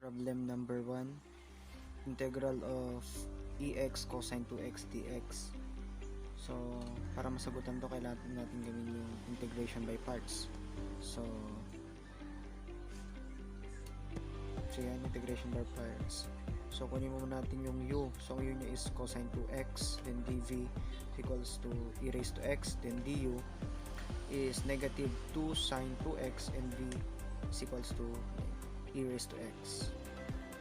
Problem number 1, integral of ex cosine 2x dx. So, para masagutan to, kailangan natin gawin yung integration by parts. So yan, integration by parts. So, kunin mo natin yung u. So, ang u niya is cosine 2x, then dv equals to e raised to x, then du is negative 2 sine 2x, and v is equals to e raised to x.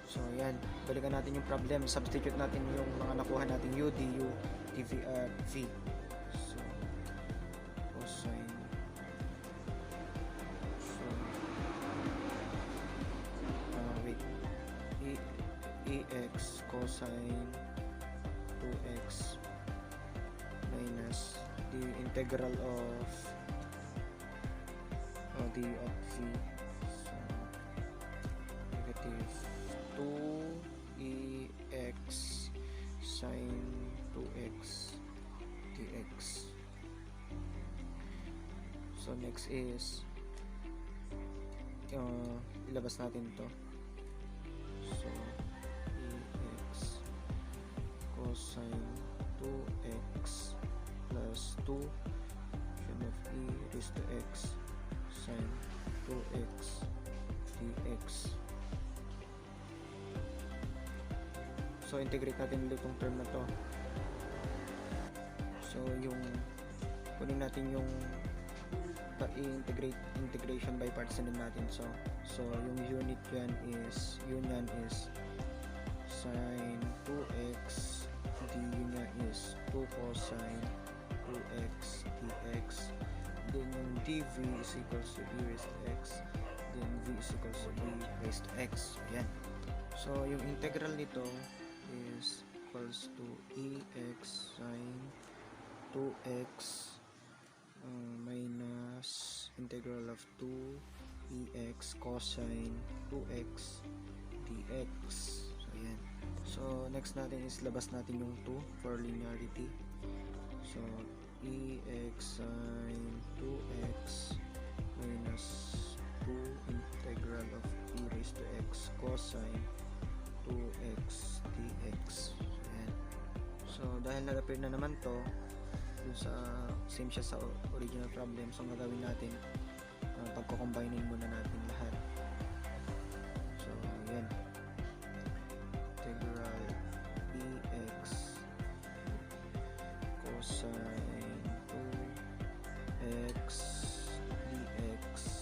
So, yan. Balikan natin yung problem. Substitute natin yung mga nakuha natin u, du, dv, v. So, cosine. So, wait. Ex cosine 2x minus the integral of d of v. So, negative 2 ex sine 2x dx. So next is ilabas natin to. So ex cosine 2x plus 2 of e raised to x sine 2x dx. So, integrate natin ulit itong term na to. So, yung kunin natin yung integration by parts na natin. So yung unit yan is sine 2x, du niya is 2 cosine 2x dx. Then yung dv is equals to e raised to x, then v is equals to e raised to x. Yan. So, yung integral nito is equals to ex sine 2x minus integral of 2 ex cosine 2x dx. So, yan. So, next natin is labas natin yung 2 for linearity. So, ex sine 2x minus 2 integral of e raised to x cosine 2x dx. Ayan. So, dahil nag-appear na naman to, dun sa same siya sa original problem, so gagawin natin, pagko-combining muna natin lahat. So, yan. Integral ex cosine 2x dx.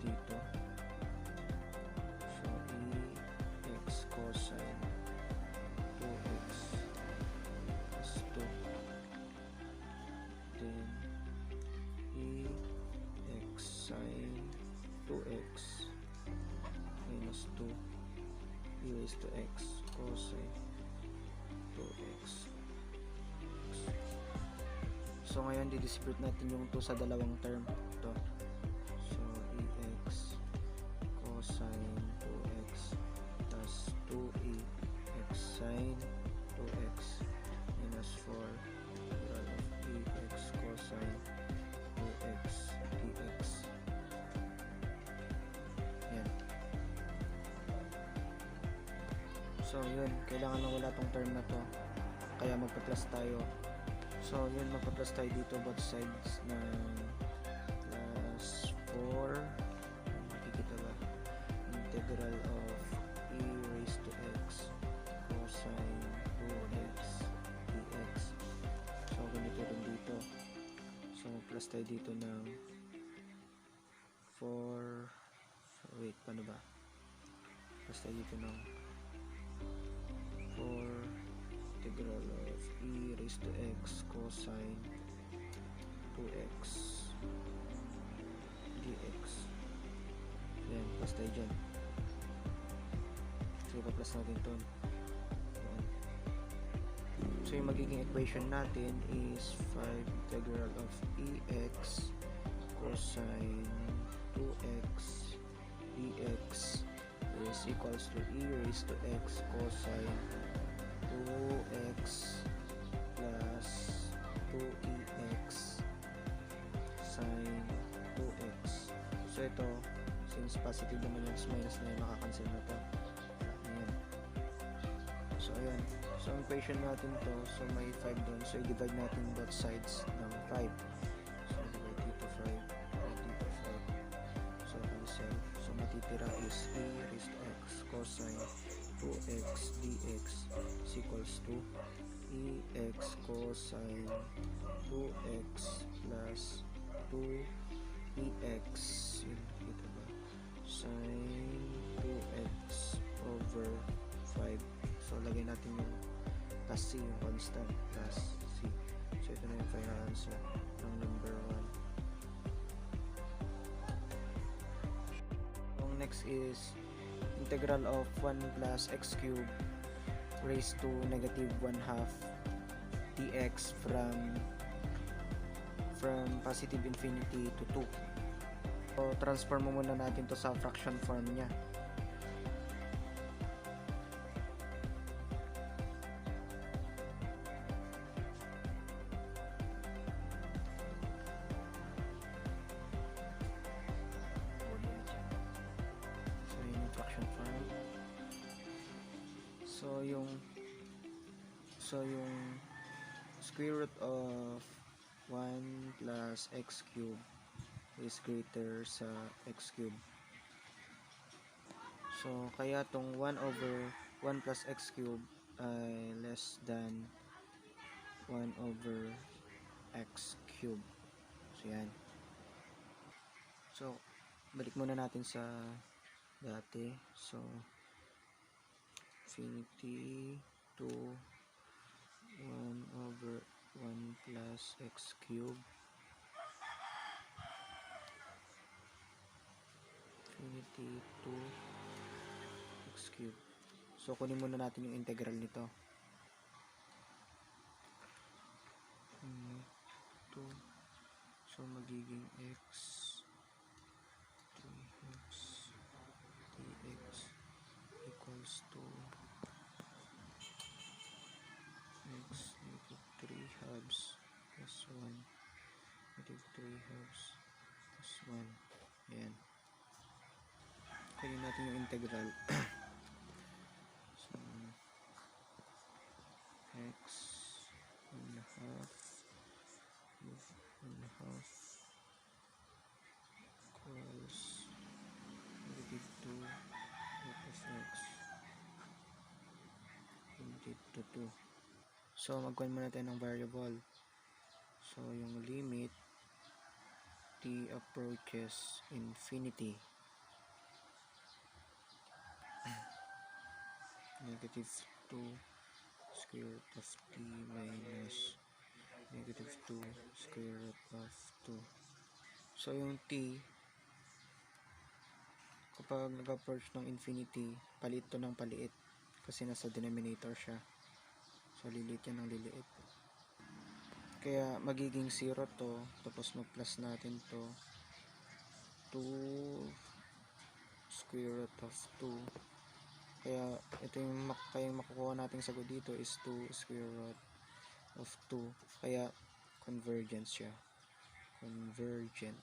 Dito. So, ex cosine 2x plus 2. Then, ex sine 2x minus 2 e raised to x cosine 2x. So, ngayon, didistribute natin yung 2 sa dalawang term. Ito. Sine 2x plus 2e x sine 2x minus 4 integral of ex cosine 2x dx. Yan. So yun, kailangan na wala tong term na to, kaya magpa-plus tayo. So yun, magpa-plus tayo dito both sides ng plus 4. Integral of e raised to x cosine 2x dx. So, ganito rin dito. So, plus tayo dito ng 4. So, wait, paano ba? Plus tayo dito ng 4 integral of e raised to x cosine 2x dx. Yan, plus tayo dyan. So, ipa-plus natin ito. So, yung magiging equation natin is 5 integral of ex cosine 2x dx is equals to e raised to x cosine 2x plus 2ex sine 2x So ito, since positive naman yung minus na yun, makakancel na to. Ayan. So ayan. So ang equation natin to, so may 5 doon. So i-divide natin both sides ng 5. So divide dito 5, divide dito 5. So cancel. So matitira is e raised to x cosine 2x dx is equals to ex cosine 2x plus 2 ex yun, dito ba? Sin 2x over 5. So lagay natin yung plus c, yung constant, plus c. So ito na yung final answer ng number 1. Ang next is integral of 1 plus x cubed raised to negative 1/2 dx from positive infinity to 2. So transform mo muna natin to sa fraction form niya. So yun yung fraction form. So yung square root of 1 plus x cubed is greater sa x cubed. So kaya tong 1 over 1 plus x cubed ay less than 1 over x cubed. So yan. So balik muna natin sa dati. So infinity to 1 over 1 plus x cubed infinity to x cubed. So kunin muna natin yung integral nito. 2. So magiging x 3x dx equals to x negative 3 halves plus 1 negative 3 halves plus 1. Ayan. Kunin natin yung integral. So x 1/2 with 1/2 equals negative 2 root of x into 2. So magkuhan muna tayo ng variable. So yung limit t approaches infinity, negative 2 square root of t minus negative 2 square root of 2. So yung t, kapag nag-approach ng infinity, palit to ng paliit kasi nasa denominator siya. So liliit yan ng liliit. Kaya magiging 0 to, tapos mag-plus natin to 2 square root of 2. Kaya ito yung makukuha nating sagot dito is 2 square root of 2. Kaya convergent siya. Convergent.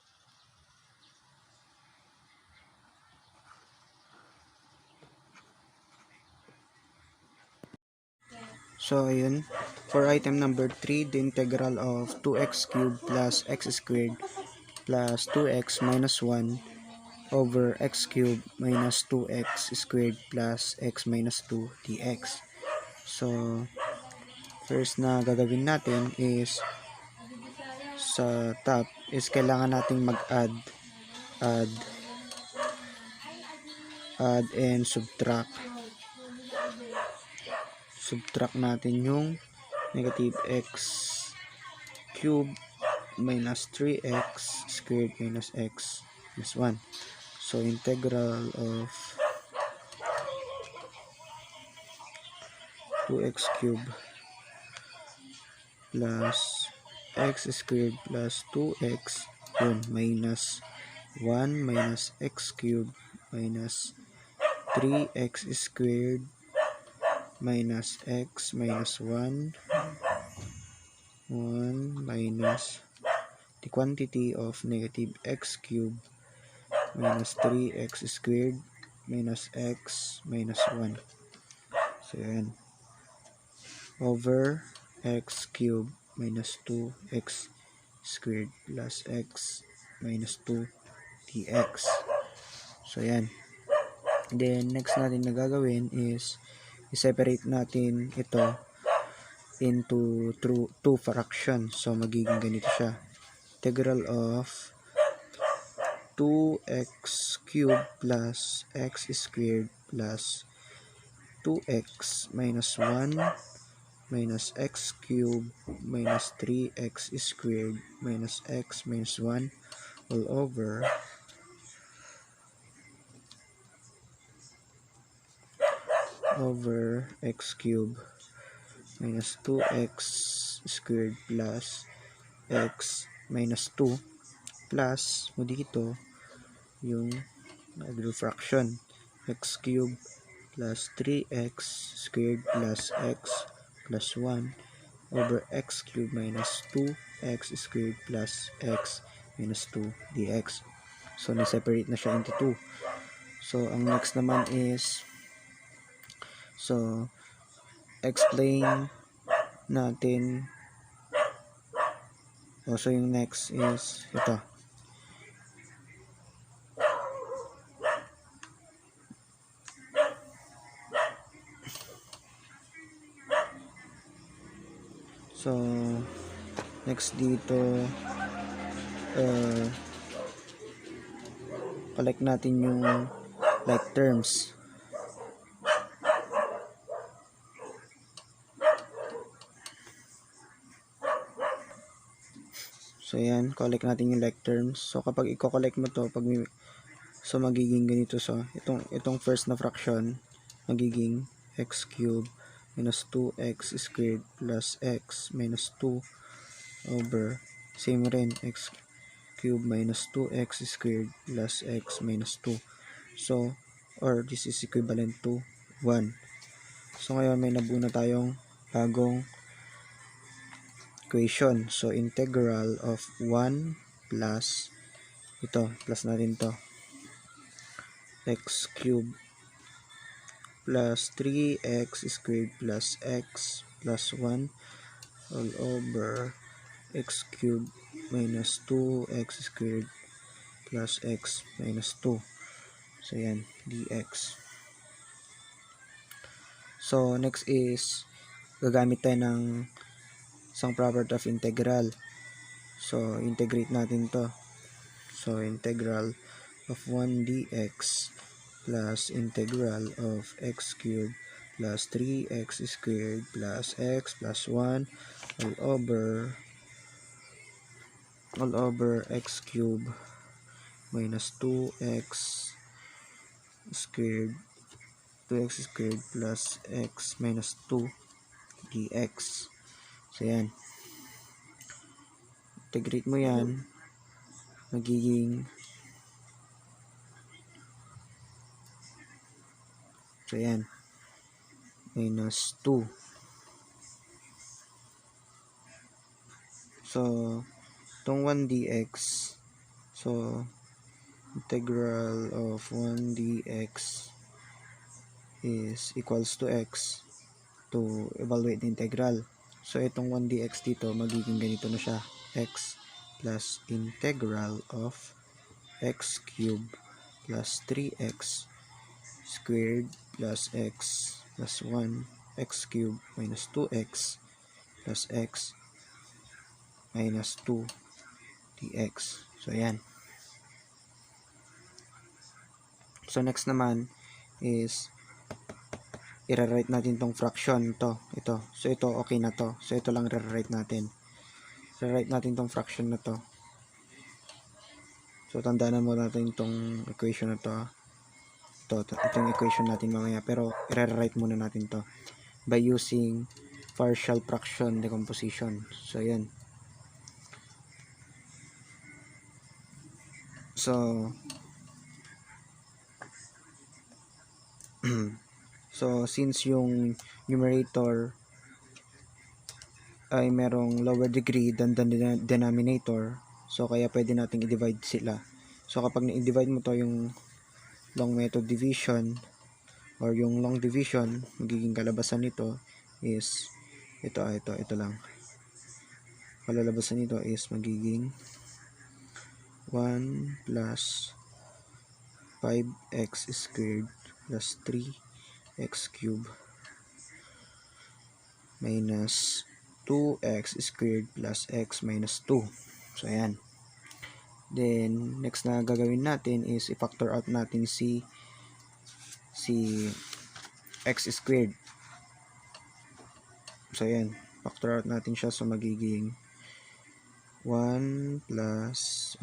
So ayun, for item number 3, the integral of 2x cubed plus x squared plus 2x minus 1 over x cubed minus 2x squared plus x minus 2 dx. So first na gagawin natin is sa top is kailangan nating mag-add and subtract natin yung negative x cubed minus 3x squared minus x minus 1. So integral of 2x cubed plus x squared plus 2x yun, minus 1 minus x cubed minus 3x squared minus x minus 1 minus the quantity of negative x cubed minus 3x squared minus x minus 1. So, yan. Over x cubed minus 2x squared plus x minus 2 dx. So, yan. Then, next natin na gagawin is i-separate natin ito into two fractions. So, magiging ganito siya. Integral of 2x cubed plus x squared plus 2x minus 1 minus x cubed minus 3x squared minus x minus 1 all over x cubed minus 2x squared plus x minus 2 plus mo dito yung fraction x cubed plus 3x squared plus x plus 1 over x cubed minus 2x squared plus x minus 2 dx. So, na-separate na siya into 2. So, ang next naman is explain natin. So, yung next is ito. So, next dito, collect natin yung like terms. So, yan, collect natin yung like terms. So, kapag i-collect mo to, magiging ganito. So, itong first na fraction, magiging x cubed minus 2x squared plus x minus 2 over same rin x cubed minus 2x squared plus x minus 2. So, or this is equivalent to 1. So, ngayon may nabuo na tayong bagong equation. So, integral of 1 plus ito, plus natin to x cubed plus 3x squared plus x plus 1 all over x cubed minus 2x squared plus x minus 2. So, yan, dx. So, next is gagamit tayo ng isang property of integral. So, integrate natin to. So, integral of 1 dx plus integral of x cubed plus 3x squared plus x plus 1 all over x cubed minus 2x squared plus x minus 2 dx. So, yan. Integrate mo yan, magiging so, yan, minus 2. So, itong 1 dx, so, integral of 1 dx is equals to x to evaluate the integral. So, itong 1 dx dito, magiging ganito na siya, x plus integral of x cubed plus 3x squared plus x plus 1 x cubed minus 2x plus x minus 2 dx. So, yan. So, next naman is i-rewrite natin tong fraction ito. So, ito okay na to. So, ito lang i-rewrite natin. I-rewrite natin tong fraction na to. So, tandaan mo natin tong equation na to. Itong equation natin mamaya, pero i-rewrite muna natin to by using partial fraction decomposition. So, yan. So, since yung numerator ay merong lower degree than the denominator, so kaya pwede nating i-divide sila. So kapag i-divide mo to yung long method division or yung long division, magiging kalabasan nito is ito lang. Kalalabasan nito is magiging 1 plus 5x squared plus 3x cubed minus 2x squared plus x minus 2. So, ayan. Then, next na gagawin natin is i-factor out natin si x squared. So, ayan. Factor out natin siya. So, magiging 1 plus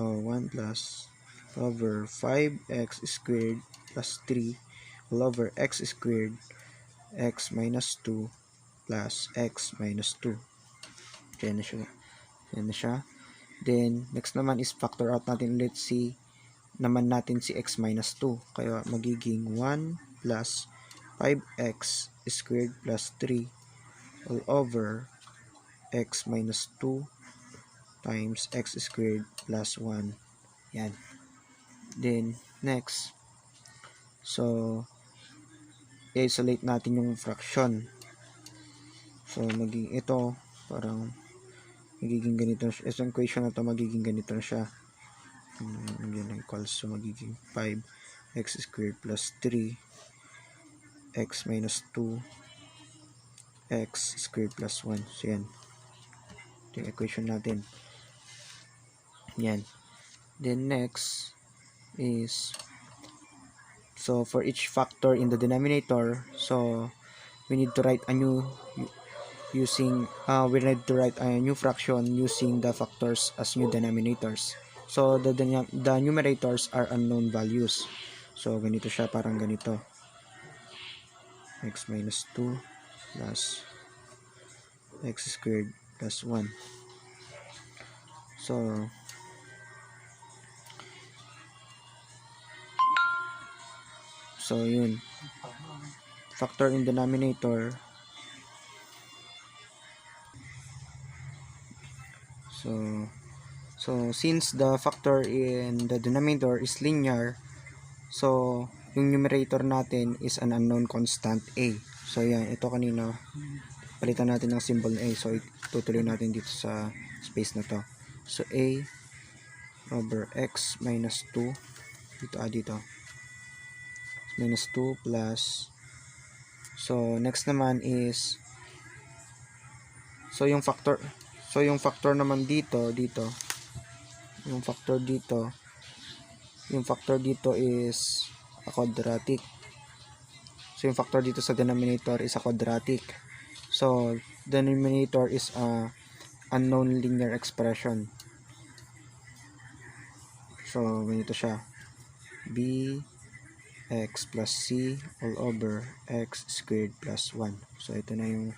over 5x squared plus 3 all over x squared x minus 2 plus x minus 2. Yan na siya. Yan na siya. Then, next naman is factor out natin ulit si x minus 2. Kaya magiging 1 plus 5x squared plus 3 all over x minus 2 times x squared plus 1. Yan. Then, next. So, i-isolate natin yung fraction. So, magiging ito, parang magiging ganito. Itong equation na to magiging ganito na siya. Yun equals, so magiging 5x squared plus 3 x minus 2 x squared plus 1. So, yan. Ito yung equation natin. Yan. Then, next is, so for each factor in the denominator, so we need to write a new fraction using the factors as new denominators. So the numerators are unknown values. So ganito siya, parang ganito. X minus 2 plus x squared plus 1. So yun. Factor in denominator. So since the factor in the denominator is linear, so yung numerator natin is an unknown constant a. So yan, ito kanina palitan natin ng symbol na a. So itutuloy natin dito sa space na to. So a over x minus 2 dito minus 2 plus, so next naman is, so yung factor naman dito yung factor dito is a quadratic. So yung factor dito sa denominator is a quadratic. So denominator is a unknown linear expression. So ganito siya, b x plus c all over x squared plus 1. So ito na yung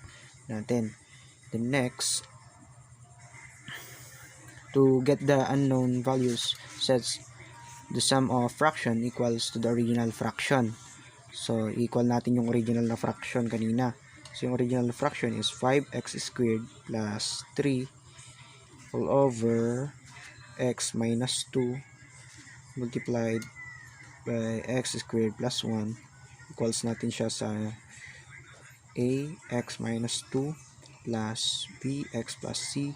natin. The next, to get the unknown values, sets the sum of fraction equals to the original fraction. So equal natin yung original na fraction kanina. So yung original fraction is 5x squared plus 3 all over x minus 2 multiplied by x squared plus 1, equals natin siya sa a x minus 2 plus bx plus c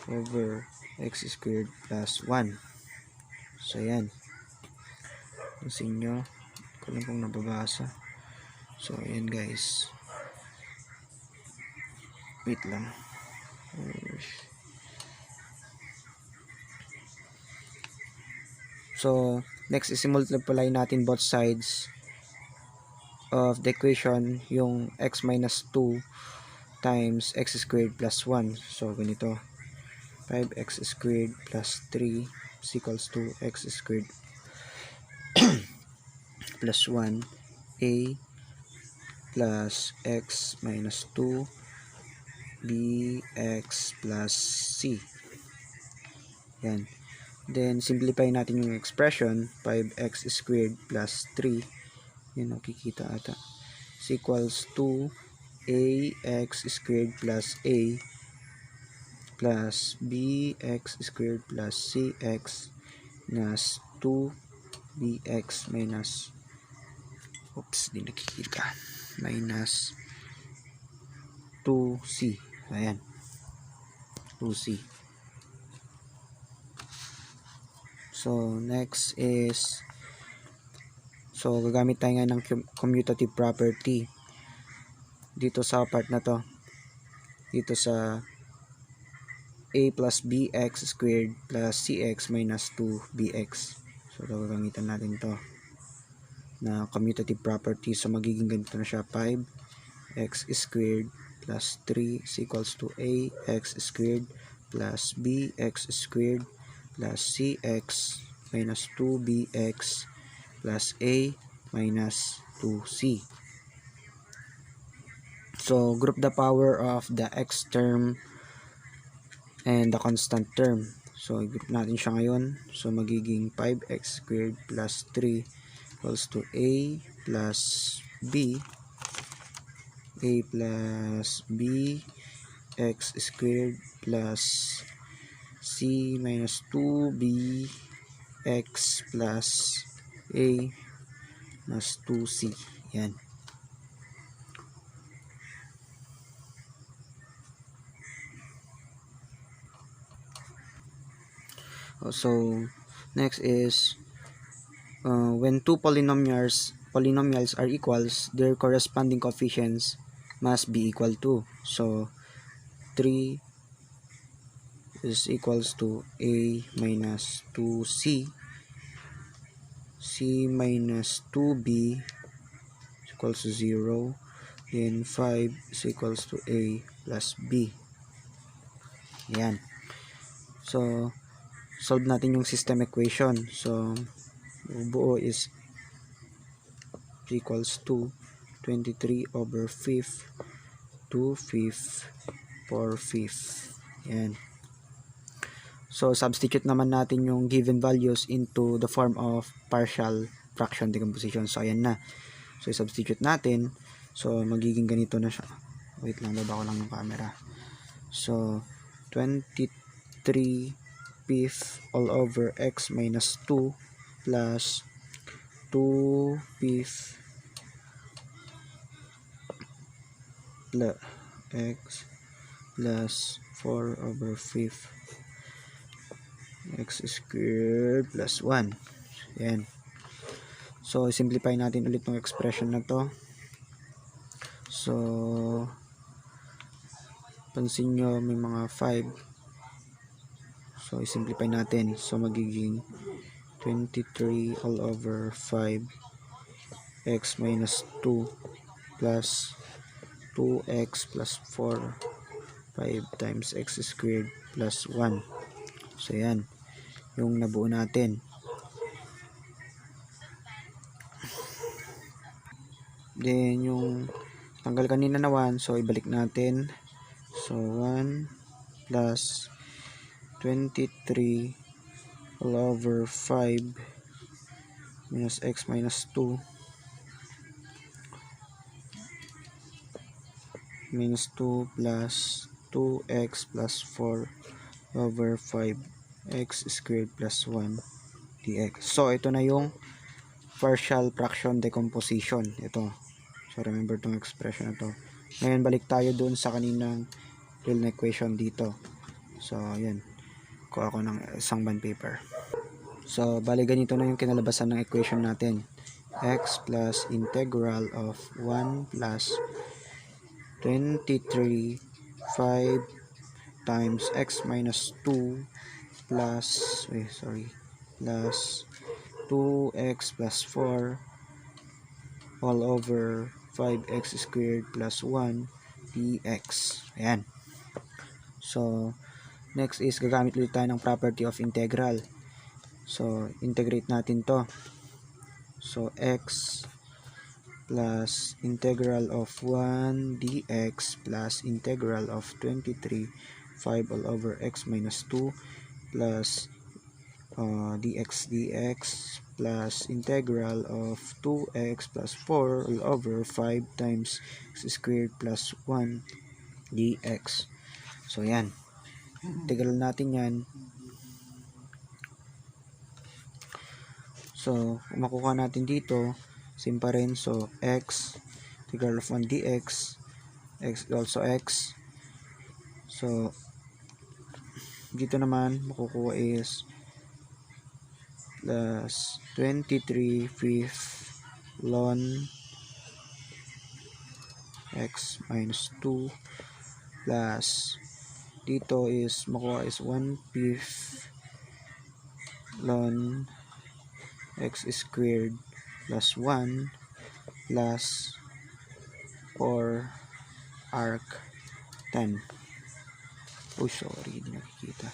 over x squared plus 1. So yan, pansin nyo, ko lang kung nababasa. So ayan guys, wait lang. So next is multiply natin both sides of the equation, yung x minus 2 times x squared plus 1. So ganito, 5x squared plus 3 is equals to x squared plus 1 a plus x minus 2 bx plus c. Yan. Then simplify natin yung expression, 5x squared plus 3, yun nakikita ata, is equals to ax squared plus a plus bx squared plus cx na 2bx minus, di nakikita, minus 2c. Ayan, 2c. So next is, so gagamit tayo nga ng commutative property dito sa part na to, dito sa a plus bx squared plus cx minus 2bx. So gagamitan natin to na commutative property. So magiging ganito na siya, 5x squared plus 3 is equals to ax squared plus bx squared plus cx minus 2bx plus a minus 2c. So group the power of the x term and the constant term. So i-group natin siya ngayon. So magiging 5x squared plus 3 equals to a plus b x squared plus c minus 2b x plus a minus 2c. Yan. So next is when two polynomials are equals, their corresponding coefficients must be equal to. So 3 is equals to a minus 2c, c minus 2b is equals to 0, then 5 is equals to a plus b. Yan. So solve natin yung system equation. So buo is equals to 23 over 5th, 2/5, 4/5. Yan. So substitute naman natin yung given values into the form of partial fraction decomposition. So ayan na. So substitute natin. So magiging ganito na siya. Wait lang, baba ko lang yung camera. So 23 fifth all over x minus 2 plus 2 fifth plus x plus 4 over 5 x squared plus 1. Yan. So simplify natin ulit ng expression na to. So pansin nyo may mga 5. So i-simplify natin. So magiging 23 all over 5 x minus 2 plus 2x plus 4 5 times x squared plus 1. So yan yung nabuo natin. Then yung tanggal kanina na 1, so ibalik natin. So 1 plus 23 all over 5 minus x minus 2 minus 2 plus 2x plus 4 over 5 x squared plus 1 dx. So ito na yung partial fraction decomposition. Ito. So remember tong expression na to. Ngayon balik tayo doon sa kaninang real equation dito. So ayan. Kuha ko ng isang bond paper. So bali ganito na yung kinalabasan ng equation natin. X plus integral of 1 plus 23 5 times x minus 2 plus plus 2x plus 4 all over 5x squared plus 1 dx. Ayan. So next is gagamit ulit tayo ng property of integral. So integrate natin to. So x plus integral of 1 dx plus integral of 23 5 all over x minus 2 plus dx plus integral of 2x plus 4 all over 5 times x squared plus 1 dx. So yan, integral natin yan. So, kung makuha natin dito, same pa rin. So, x, integral of 1 dx, x also x. So, dito naman, makukuha is plus 23 fifth ln x minus 2 plus dito is makuha is 1 fifth ln x squared plus 1 plus 4 arc 10. Oh, sorry, hindi nakikita.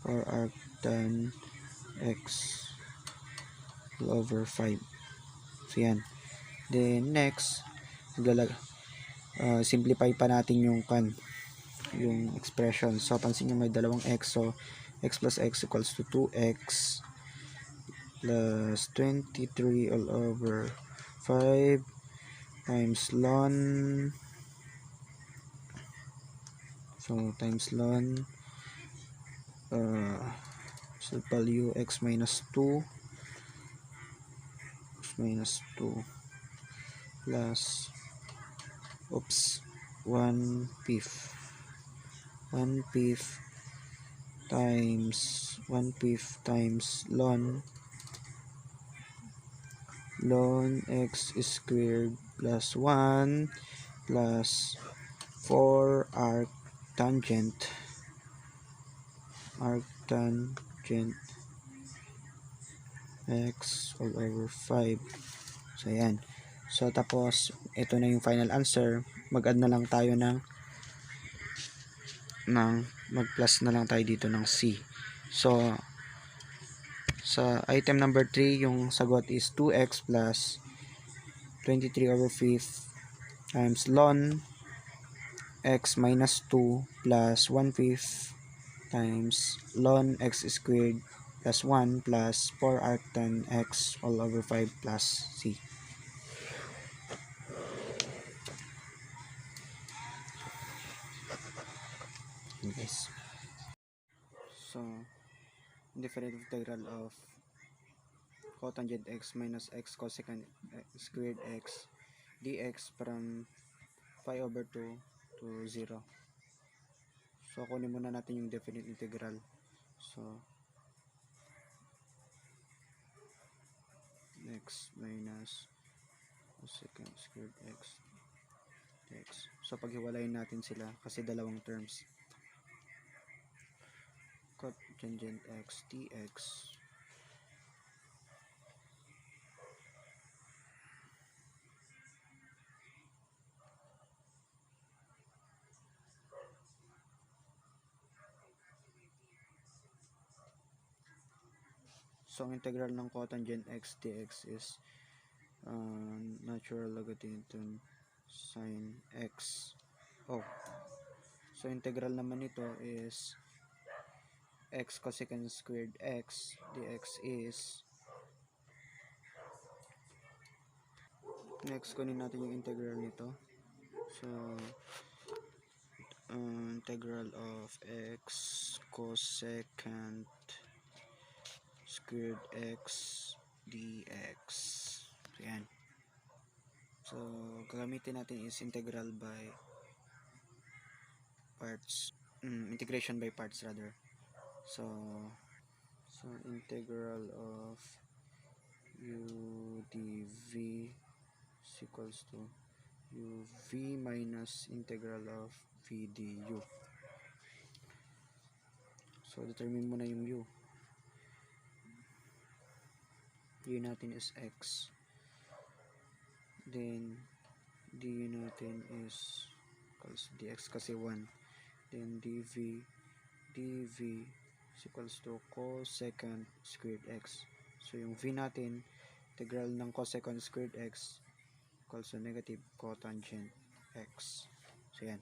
4 arc 10 x over 5. So, yan. Then, next, simplify pa natin yung expression. So, pansin nyo may dalawang x. So, x plus x equals to 2x plus 23 all over 5 times ln. So, times ln so value x minus 2 plus 1 fifth times ln x squared plus 1 plus 4 arc tangent x all over 5. So, ayan. So, tapos, ito na yung final answer. Mag-add na lang tayo mag-plus na lang tayo dito ng C. So, sa item number 3, yung sagot is 2x plus 23 over 5 times ln x minus 2 plus 1 fifth times ln x squared plus 1 plus 4 arctan x all over 5 plus C. Yes. So, differential integral of cotangent x minus x cosecant squared x dx from 5 over 2 to 0. So, kunin muna natin yung definite integral. So, x minus cosecant squared x dx. So, paghiwalayin natin sila kasi dalawang terms. Cotangent x dx so, ang integral ng cotangent x dx is natural logarithm sin x. Oh, so integral naman nito is x cosecant squared x dx is next kunin natin yung integral nito. So integral of x cosecant squared x dx. So, yan. So, gagamitin natin is integral by parts. Integration by parts rather. So integral of u dv is equals to uv minus integral of v du. So, determine mo na yung u. U natin is x. Then, du natin is equals to dx kasi 1. Then, dv is equals to cosecant squared x. So, yung v natin, integral ng cosecant squared x equals to negative cotangent x. So, yan.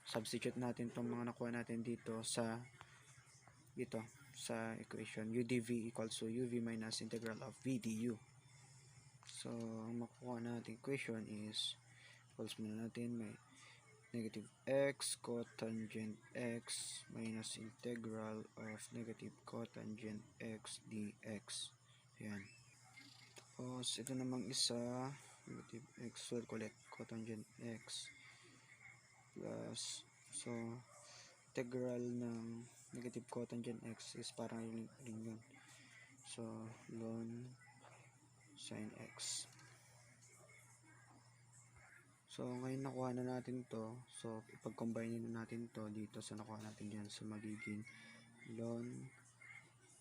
Substitute natin itong mga nakuha natin dito sa equation. U dv equals to uv minus integral of v du. So, ang makuha natin equation is equals muna natin may negative x cotangent x minus integral of negative cotangent x dx. Tapos ito namang isa, negative x, well ulit, cotangent x plus, so integral ng negative cotangent x is parang rin yun. So ln sin x. So ngayon nakuha na natin to, so ipag-combine na natin to dito sa nakuha natin yan, so magiging ln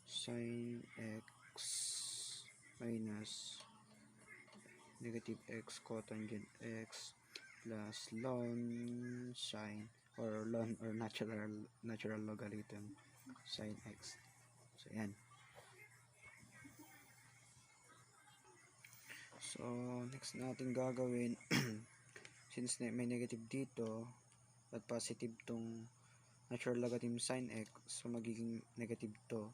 sin x minus negative x cotangent x plus ln sin or ln or natural logarithm sin x. So yan. So next natin gagawin since may negative dito at positive tong natural logarithm sin x, so magiging negative to.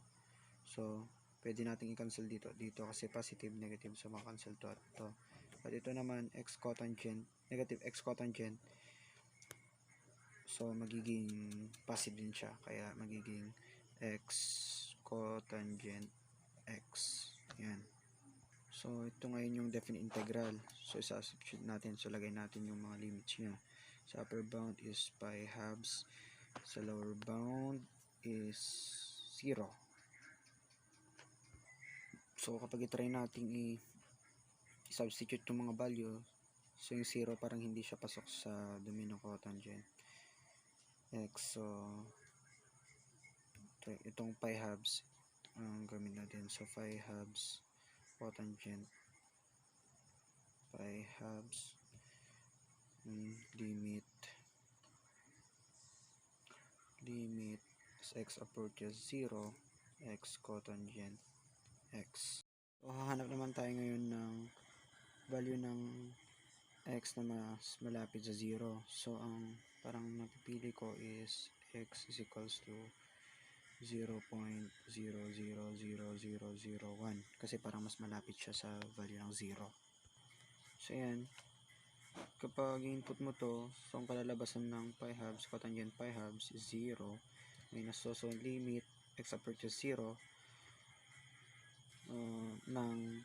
So pwede nating i-cancel dito kasi positive, negative, so makancel to at to. At ito naman x cotangent, negative x cotangent, so magiging positive din siya, kaya magiging x cotangent x. Yan. So ito ngayon yung definite integral, so isa-substitute natin, so lagay natin yung mga limits niya. Sa upper bound is pi halves, sa lower bound is 0. So kapag i-try natin i-substitute yung mga value, so yung 0 parang hindi siya pasok sa domain ng cotangent x. So itong pi halves ang gamit natin, so pi halves cotangent pi halves limit as x approaches 0 x cotangent x. So hahanap naman tayo ngayon ng value ng x na mas malapit sa 0. So ang parang napipili ko is x is equals to 0.000001 kasi parang mas malapit siya sa value ng 0. So yan, kapag input mo to, so ang kalalabasan ng pi halves cotangent pi halves is 0 minus, so limit x approaches 0 ng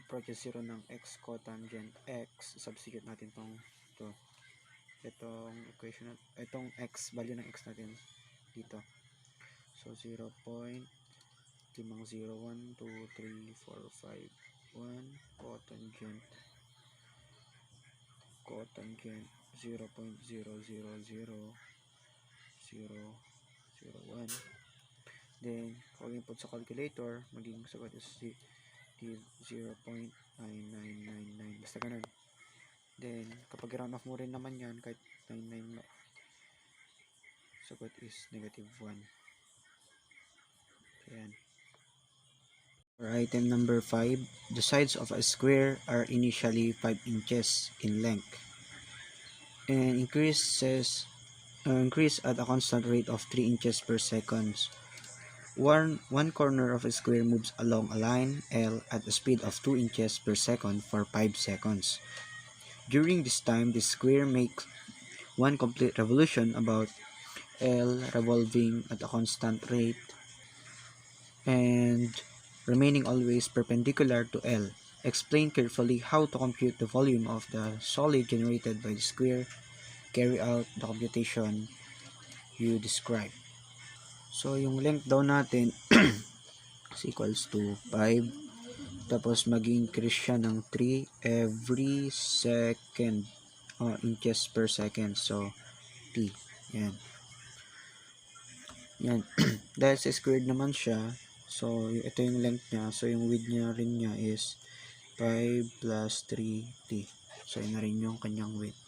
approaches 0 ng x cotangent x, substitute natin itong equation, itong x, value ng x natin dito. So 0.5012345 cotangent 0.000001. Then pag input sa calculator, magiging sagot is 0.9999, basta ganun. Then kapag round off mo rin naman yan, kahit 99, sagot is negative 1. Ayan. For item number 5, the sides of a square are initially 5 inches in length and increase at a constant rate of 3 inches per second. One corner of a square moves along a line L at a speed of 2 inches per second for 5 seconds. During this time, the square makes one complete revolution about L, revolving at a constant rate and remaining always perpendicular to L. Explain carefully how to compute the volume of the solid generated by the square. Carry out the computation you describe. So yung length daw natin is equals to 5, tapos mag-increase siya ng 3 every second, inches per second, so t. Yan dahil sa squared naman siya, so ito yung length niya, so yung width niya rin niya is 5 plus 3t, so yun na rin yung kanyang width.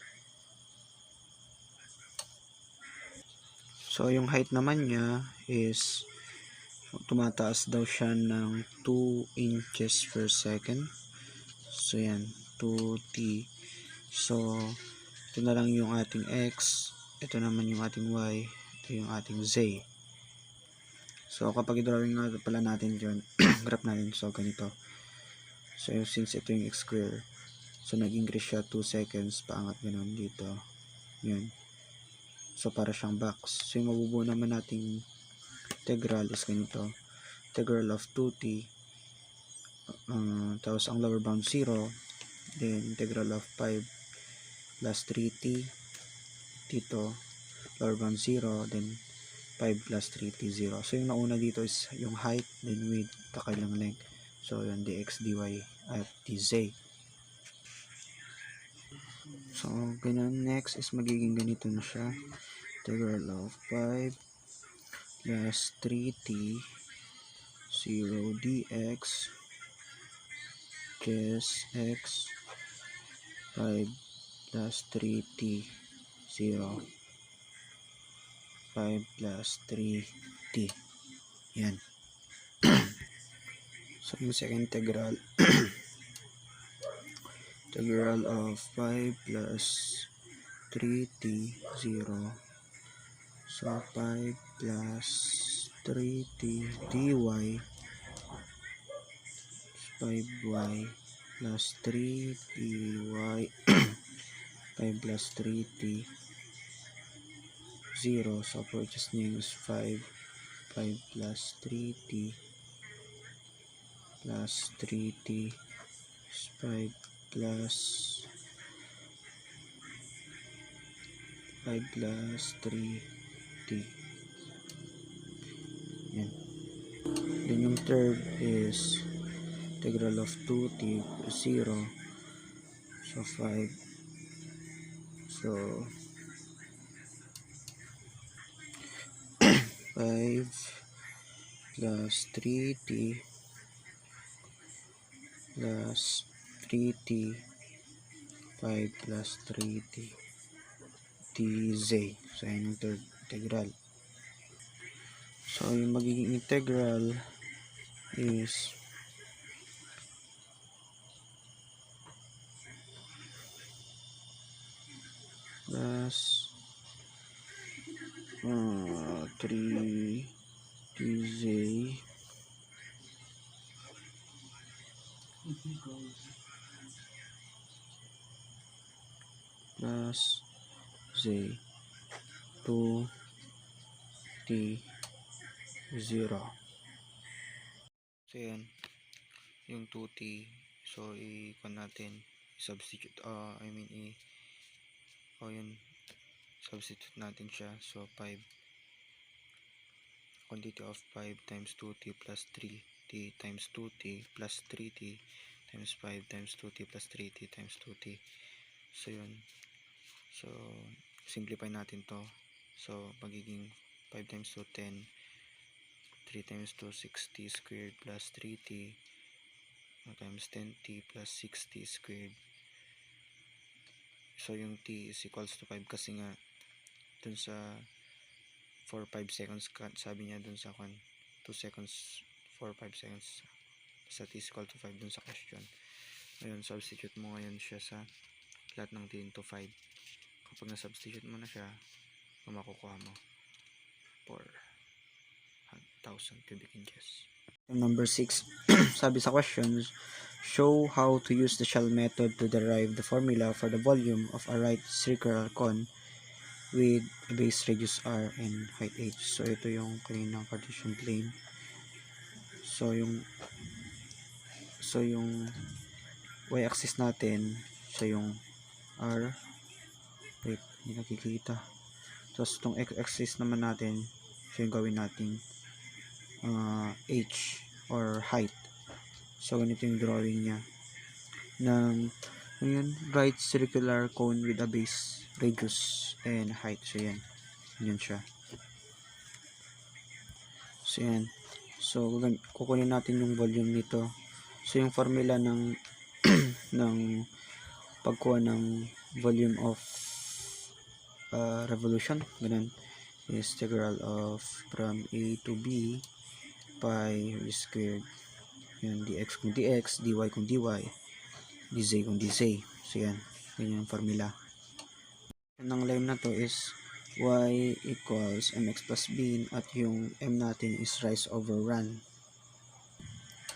So yung height naman niya is tumataas daw siya ng 2 inches per second, so yan 2t. So ito na lang yung ating x, ito naman yung ating y, ito yung ating z. So kapag i-drawing na pala natin dyan graph natin, so ganito. So since ito yung x square, so nag-increase siya 2 seconds paangat ganun dito, yun. So para siyang box. So yung mabubuo naman nating integral is ganito, integral of 2t Tapos ang lower bound 0, then integral of 5 plus 3t dito, lower bound 0, then 5 plus 3t 0. So yung nauna dito is yung height, then width, kailang length. So yung dx, dy at dz. So ganun, next is magiging ganito na siya, integral of 5 plus 3t 0 dx just x 5 plus 3t 0 5 plus 3t. Yan. So yung second integral integral of 5 plus 3t 0, so 5 plus 3t dy 5y plus 3dy 5 plus 3t 0, so purchase niya is 5 plus 3t plus 3t is 5 plus 3t. Yan. Then yung third is integral of 2t plus 0, so 5, so 5 plus 3t plus 3t 5 plus 3t dz. So yan yung third integral. So yung magiging integral is plus 3 dz plus z 2t 0. So yan yung 2t, so i-con natin, substitute yun, substitute natin siya. So 5, quantity of 5 times 2t plus 3t times 2t plus 3t times 5 times 2t plus 3t times 2t. So yun, so simplify natin to. So magiging 5 times 2 10, 3 times 2 6t squared plus 3t times 10t plus 6t squared. So yung t is equals to 5 kasi nga dun sa for 5 seconds, sabi niya dun sa 2 seconds for 5 seconds, sa t is equal to 5 dun sa question. Ngayon, substitute mo ngayon siya sa lahat ng t into 5. Kapag na-substitute mo na siya, makukuha mo 4,000 cubic inches. Number 6, sabi sa question, show how to use the shell method to derive the formula for the volume of a right circular cone with a base radius r and height h. So ito yung kaninang Cartesian plane. So yung y-axis natin, siya yung r. Wait, hindi nakikita. Tapos itong x-axis naman natin, siya yung gawin natin h or height. So ganito yung drawing niya ng right circular cone with a base radius and height. So yan siya. So yan, so kukunin natin yung volume nito. So yung formula ng ng pagkuha ng volume of revolution, ganun, is integral of from a to b pi r squared, yun, dx kung dx, dy kung dy, dz kung dz. So yan yung formula. Ang line na to is y equals mx plus b at yung m natin is rise over run.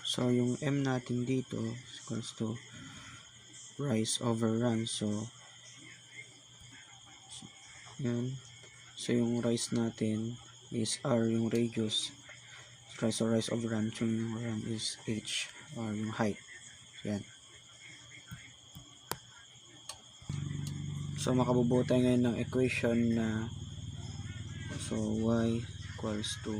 So yung m natin dito is equals to rise over run. So yan. So yung rise natin is r yung radius, rise over run, so yung run is h. or yung height. Yan. So makabubuo tayo ngayon ng equation na so y equals to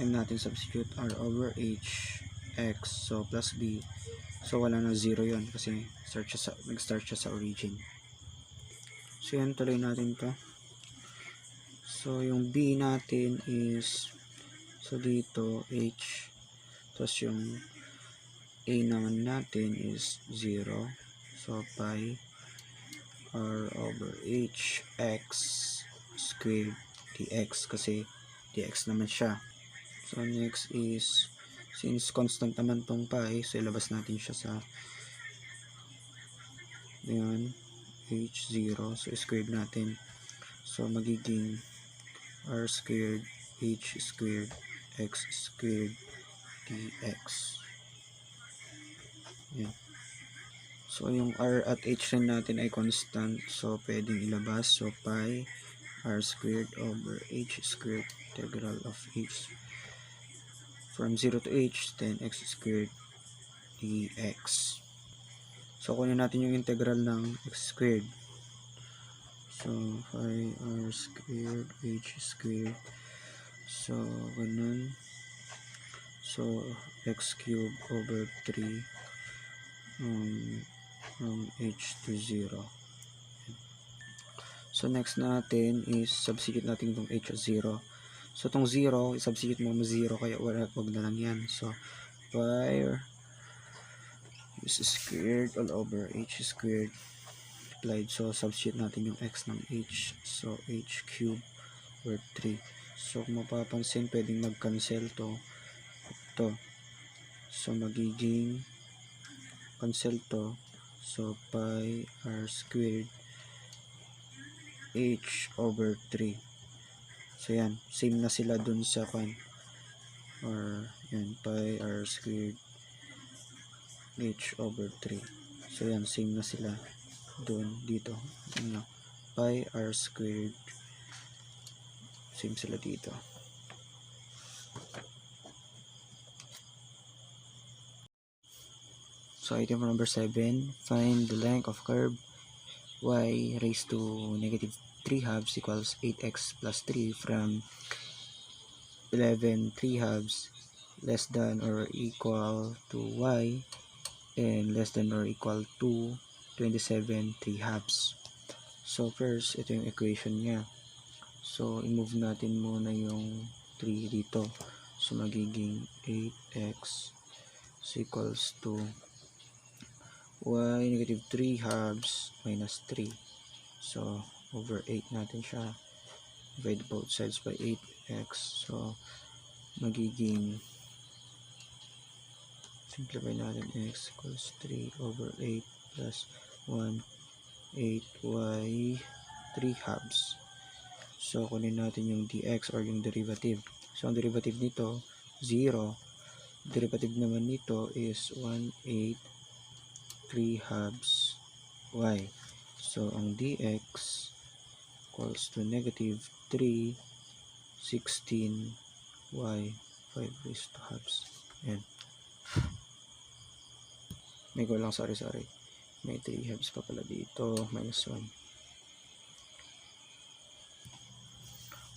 m natin substitute r over h x, so plus b. So wala na 0 yon kasi nag-start siya sa origin. So yan, tuloy natin to. So yung b natin is, so dito h, tapos yung a naman natin is 0, so pi r over h x squared dx, kasi dx naman siya. So next is, since constant naman tong pi, so ilabas natin siya sa yan, h0, so squared natin, so magiging r squared h squared x squared dx. Yan. So yung r at h rin natin ay constant, so pwedeng ilabas, so pi r squared over h squared integral of h from 0 to h, then x squared dx. So kunin natin yung integral ng x squared, so pi r squared h squared, so ganun, so x cube over 3 from h to 0. So next natin is substitute natin itong h at 0. So itong 0, substitute mo 0, kaya wag na lang yan. So pi squared all over h squared applied, so substitute natin yung x ng h, so h cube over 3. So kung mapapansin, pwedeng mag-cancel to, so magiging cancel to, so pi r squared h over 3. So yan, same na sila dun sa or yan, pi r squared h over 3. So yan, same na sila dun dito. Ano, pi r squared, same sila dito. So item number 7, find the length of curve y raised to negative 3 halves equals 8x plus 3 from 11 3 halves less than or equal to y and less than or equal to 27 3 halves. So first, ito yung equation niya. So i-move natin muna yung 3 dito. So magiging 8x equals to y negative 3 halves minus 3. So over 8 natin siya. Divide both sides by 8x. So magiging, simplify natin, x equals 3 over 8 plus 1, 8y 3 halves. So kunin natin yung dx or yung derivative. So ang derivative nito 0. Derivative naman nito is 1, 8 3 halves y. So ang dx equals to negative 3 16 y 5 raised to halves. Yan. May kulang, sorry. May 3 halves pa pala dito, minus 1.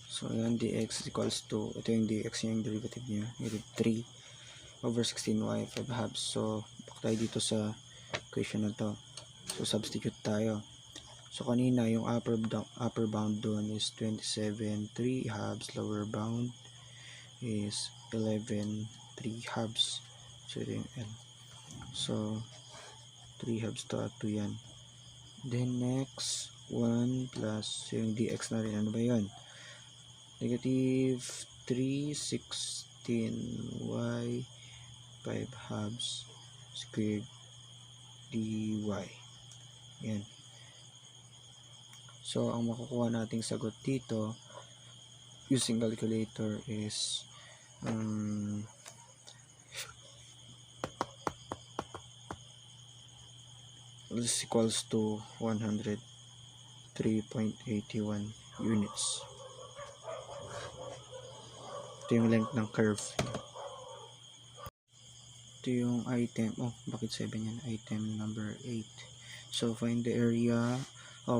So yan, dx equals to, ito yung dx niya, yung derivative niya, negative 3 over 16y 5 halves. So back tayo dito sa equation na to. So substitute tayo. So kanina yung upper bound doon is 27 3 halves, lower bound is 11 3 halves. So ito yung L. So 3 halves to add to yan. Then next 1 plus, so yung dx na rin, ano ba yun? Negative 3 16 y 5 halves squared dy. Yan. So ang makukuha nating sagot dito using calculator is this equals to 103.81 units. Ito yung length ng curve. Ito yung item. Oh, bakit 7 yan? Item number 8. So, find the area,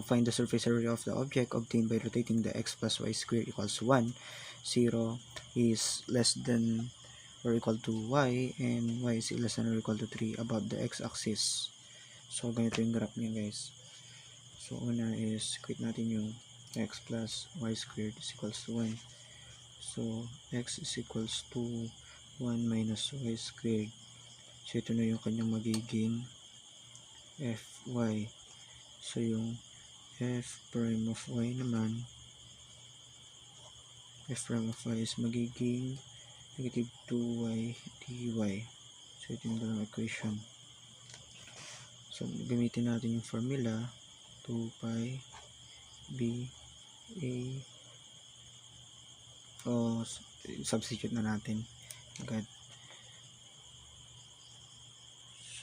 find the surface area of the object obtained by rotating the x plus y squared equals 1. 0 is less than or equal to y, and y is less than or equal to 3 about the x-axis. So, ganito yung graph niya, guys. So, una is, quit natin yung x plus y squared is equals to 1. So, x is equals to 1 minus y squared. So, ito na yung kanyang magiging fy. So, yung f prime of y naman, f prime of y is magiging negative 2y dy. So, ito yung dalawang equation. So, gamitin natin yung formula 2 pi b a substitute na natin agad.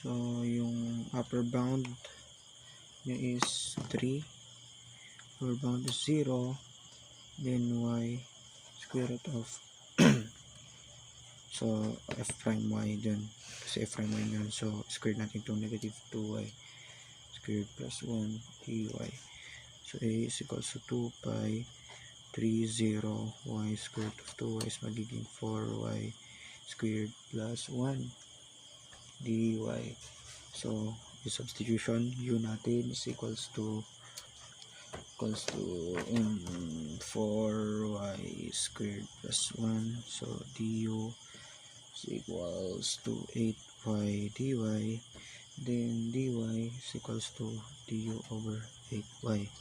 So, yung upper bound niya is 3, lower bound is 0, then y square root of so f prime y dun kasi f prime y yun, so square natin itong negative 2y squared plus 1 dy. So a is equals to 2 pi 30 y squared of 2y is magiging 4y squared plus 1 dy. So yung substitution u natin is equals to 4y squared plus 1, so du is equals to 8y dy, then dy is equals to du over 8y.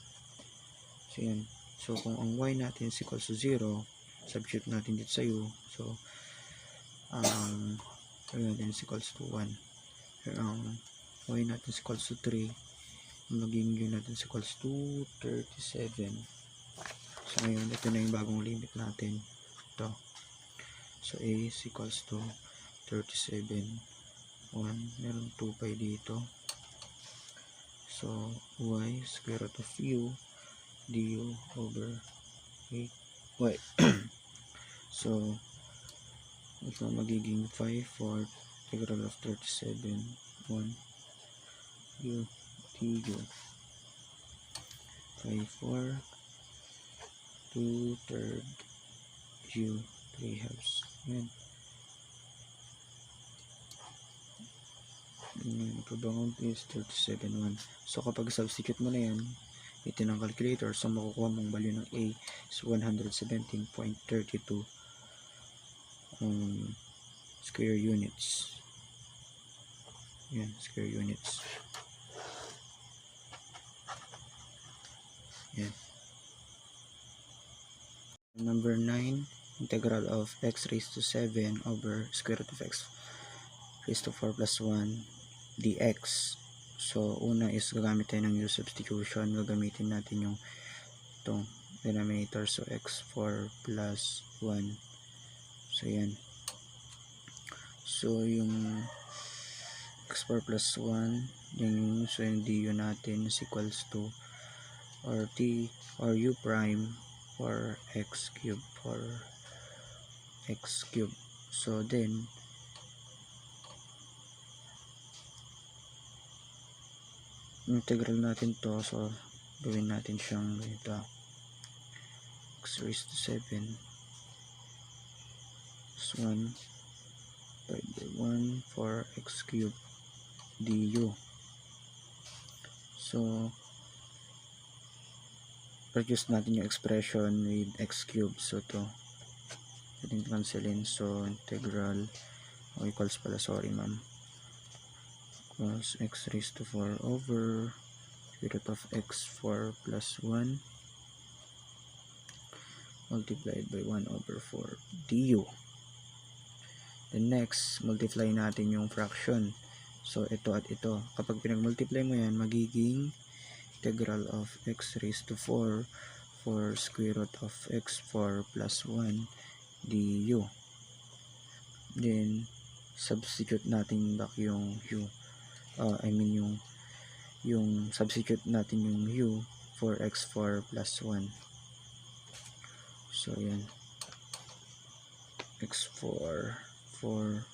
So yan. So kung ang y natin is equals to 0, substitute natin dito sa u, so y natin is equals to 1. Y natin is equals to 3, maging u natin is equals to 37. So ngayon, ito na yung bagong limit natin. Ito. So a is equals to 37. 1, meron 2 pi dito. So y square root of u du over 8y. So ito magiging 5/4 integral of 37 1 u du 5/4 2/3 u 3/2. Yan. Upper bound is 37.1. So kapag substitute mo na yan, ito ng calculator, so makukuha mong value ng a is 117.32 square units. Yan, square units. Yan. Number 9, integral of x raised to 7 over square root of x raised to 4 plus 1 dx. So una is gagamit tayo ng u substitution. Gagamitin natin yung itong denominator, so x4 plus 1. So yan. So yung x4 plus 1, yung so yung du natin is equals to or t or u prime for x cube. So then integral natin to, so gawin natin siyang ganito, x raised to 7 plus 1 by 1 for x cube du. So produce natin yung expression with x cube, so to pwedeng cancelin, so integral equals pala, sorry ma'am, equals x raised to 4 over square root of x4 plus 1 multiplied by 1 over 4 du. Then next, multiply natin yung fraction. So ito at ito, kapag pinag-multiply mo yan, magiging integral of x raised to 4 for square root of x4 plus 1 du. Then substitute natin back yung u, yung substitute natin yung u for x4 plus 1. So yan, x4 for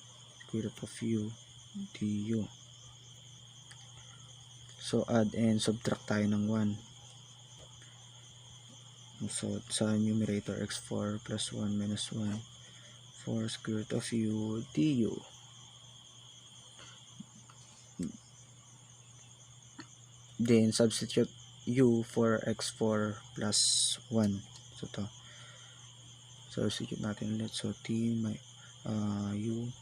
square root of u du. So add and subtract tayo ng 1. So sa numerator x4 plus 1 minus 1 for square root of u du. Then substitute u for x4 plus 1. So to substitute natin ulit. So t may u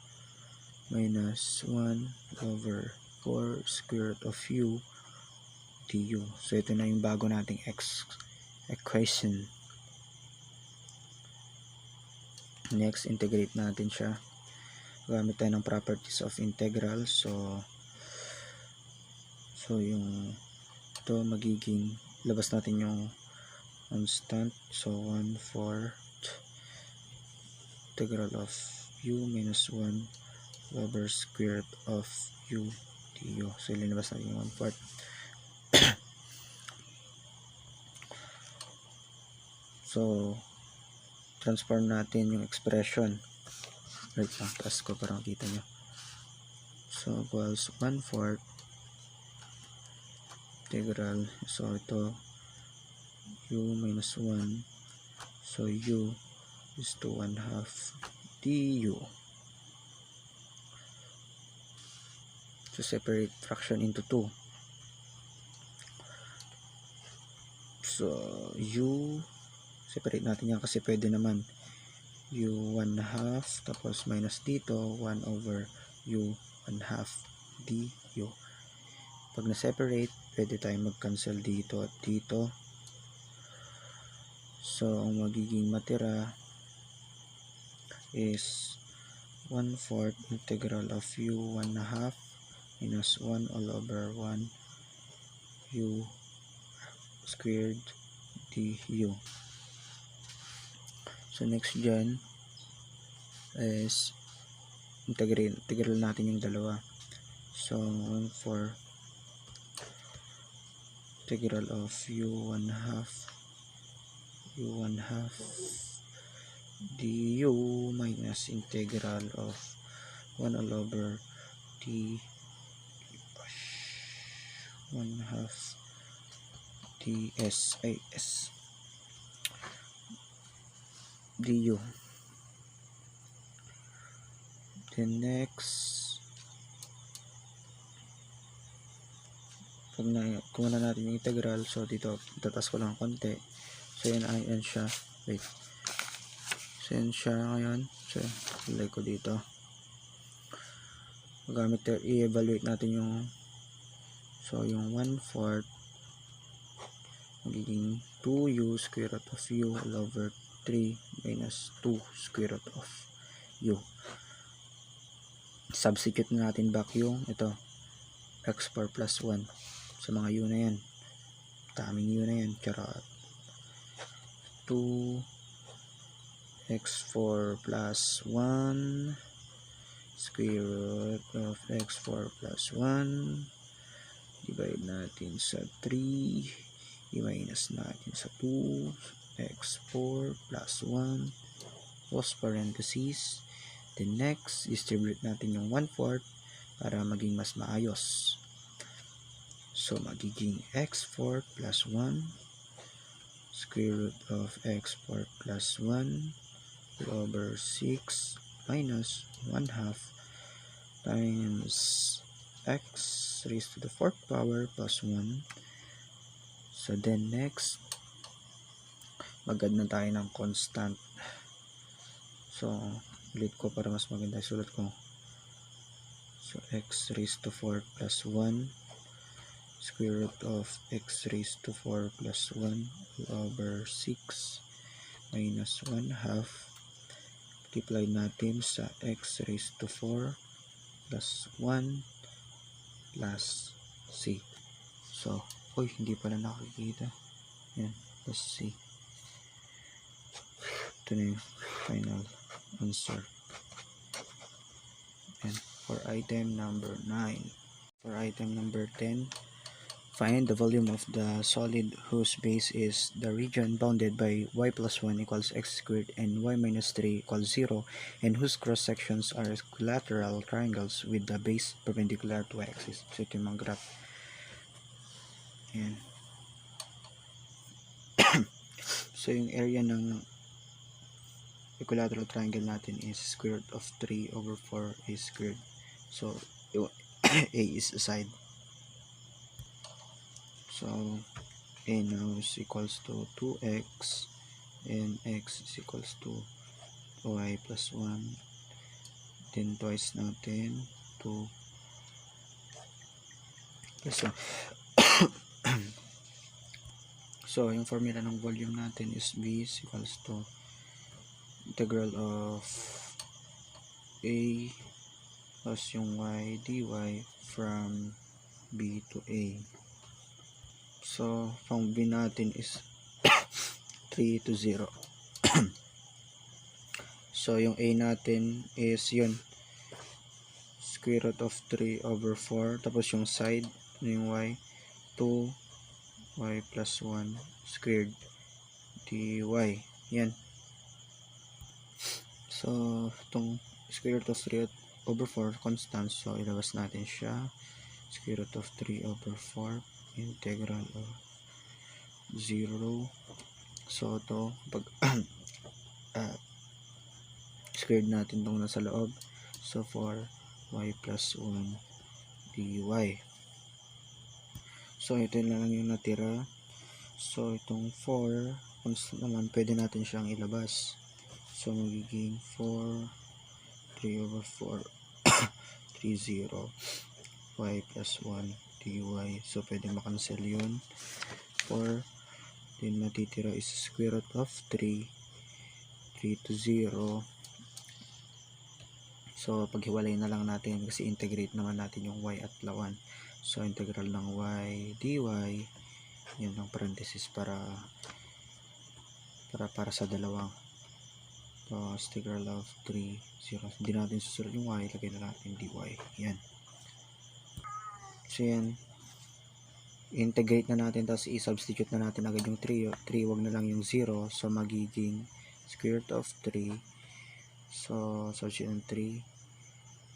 minus 1 over 4 square root of u du. So ito na yung bago nating x equation. Next, integrate natin siya. Gamit tayo ng properties of integral. So yung ito magiging, labas natin yung constant. So 1/4 integral of u minus 1 over square root of u du. So linabas natin yung 1/4. So transform natin yung expression. Right lang, taas ko para makita nyo. So equals 1/4 integral. So ito u minus 1. So u is to 1/2 du. So separate fraction into 2. So u, separate natin yan kasi pwede naman u 1/2 tapos minus dito 1 over u 1/2 du. Pag na-separate, pwede tayong mag-cancel dito at dito. So ang magiging matira is 1/4 integral of u 1/2 minus 1 all over 1 u squared du. So next dyan is integral natin yung dalawa. So 1/4 integral of u 1/2 du minus integral of 1 all over d 1/2 ds du. Then next, pag kung na natin yung integral, so dito tatas ko lang konti. So yan siya. Wait. So yan siya ngayon. So ilagay ko dito. Gamit i-evaluate natin yung, so yung 1/4 magiging 2u square root of u all over 3 minus 2 square root of u. Substitute na natin back yung ito x4 plus 1 sa mga u na yan, daming u na yan, charot. 2 x4 plus 1 square root of x4 plus 1 divide natin sa 3 i-minus natin sa 2 x4 plus 1 close parenthesis. Then next, distribute natin yung 1/4 para maging mas maayos. So magiging x4 plus 1 square root of x4 plus 1 over 6 minus 1/2 times x raised to the 4th power plus 1. So then next, mag-add na tayo ng constant. So ulit ko para mas maganda sulat ko. So x raised to 4 plus 1 square root of x raised to 4 plus 1 over 6 minus 1/2 multiply natin sa x raised to 4 plus 1 plus c. So hindi pala nakikita. Yan, plus c. Ito na yung final answer. And for item number 9. For item number 10, Find the volume of the solid whose base is the region bounded by y plus 1 equals x squared and y minus 3 equals 0, and whose cross sections are equilateral triangles with the base perpendicular to y-axis. So ito yung mga graph. Ayan. So yung area ng equilateral triangle natin is square root of 3 over 4 a squared. So a is a side. So a now is equals to 2x and x is equals to y plus 1, then twice natin 2 plus 1. So yung formula ng volume natin is v is equals to integral of a plus yung y dy from b to a. So from b natin is 3 to 0. So yung a natin is yun, square root of 3 over 4, tapos yung side yung y 2 y plus 1 squared dy. Yan. So itong square root of 3 over 4 constant, so ilabas natin siya. Square root of 3 over 4 integral of 0. So ito pag squared natin itong nasa loob, so 4y plus 1 dy. So ito lang yung natira. So itong 4 constant naman, pwede natin siyang ilabas. So magiging 4 3 over 4 3 0 y plus 1 dy. So pwede makancel yun. 4, then matitira is square root of 3 to 0. So paghiwalay na lang natin kasi integrate naman natin yung y at lawan. So integral ng y dy, yan ang parenthesis para sa dalawang. So integral of 3 0. Hindi natin susunod yung y, lagay na natin dy. Yan. So yan, integrate na natin, tapos i-substitute na natin agad yung 3, wag na lang yung 0. So magiging square root of 3, so substitute ng 3,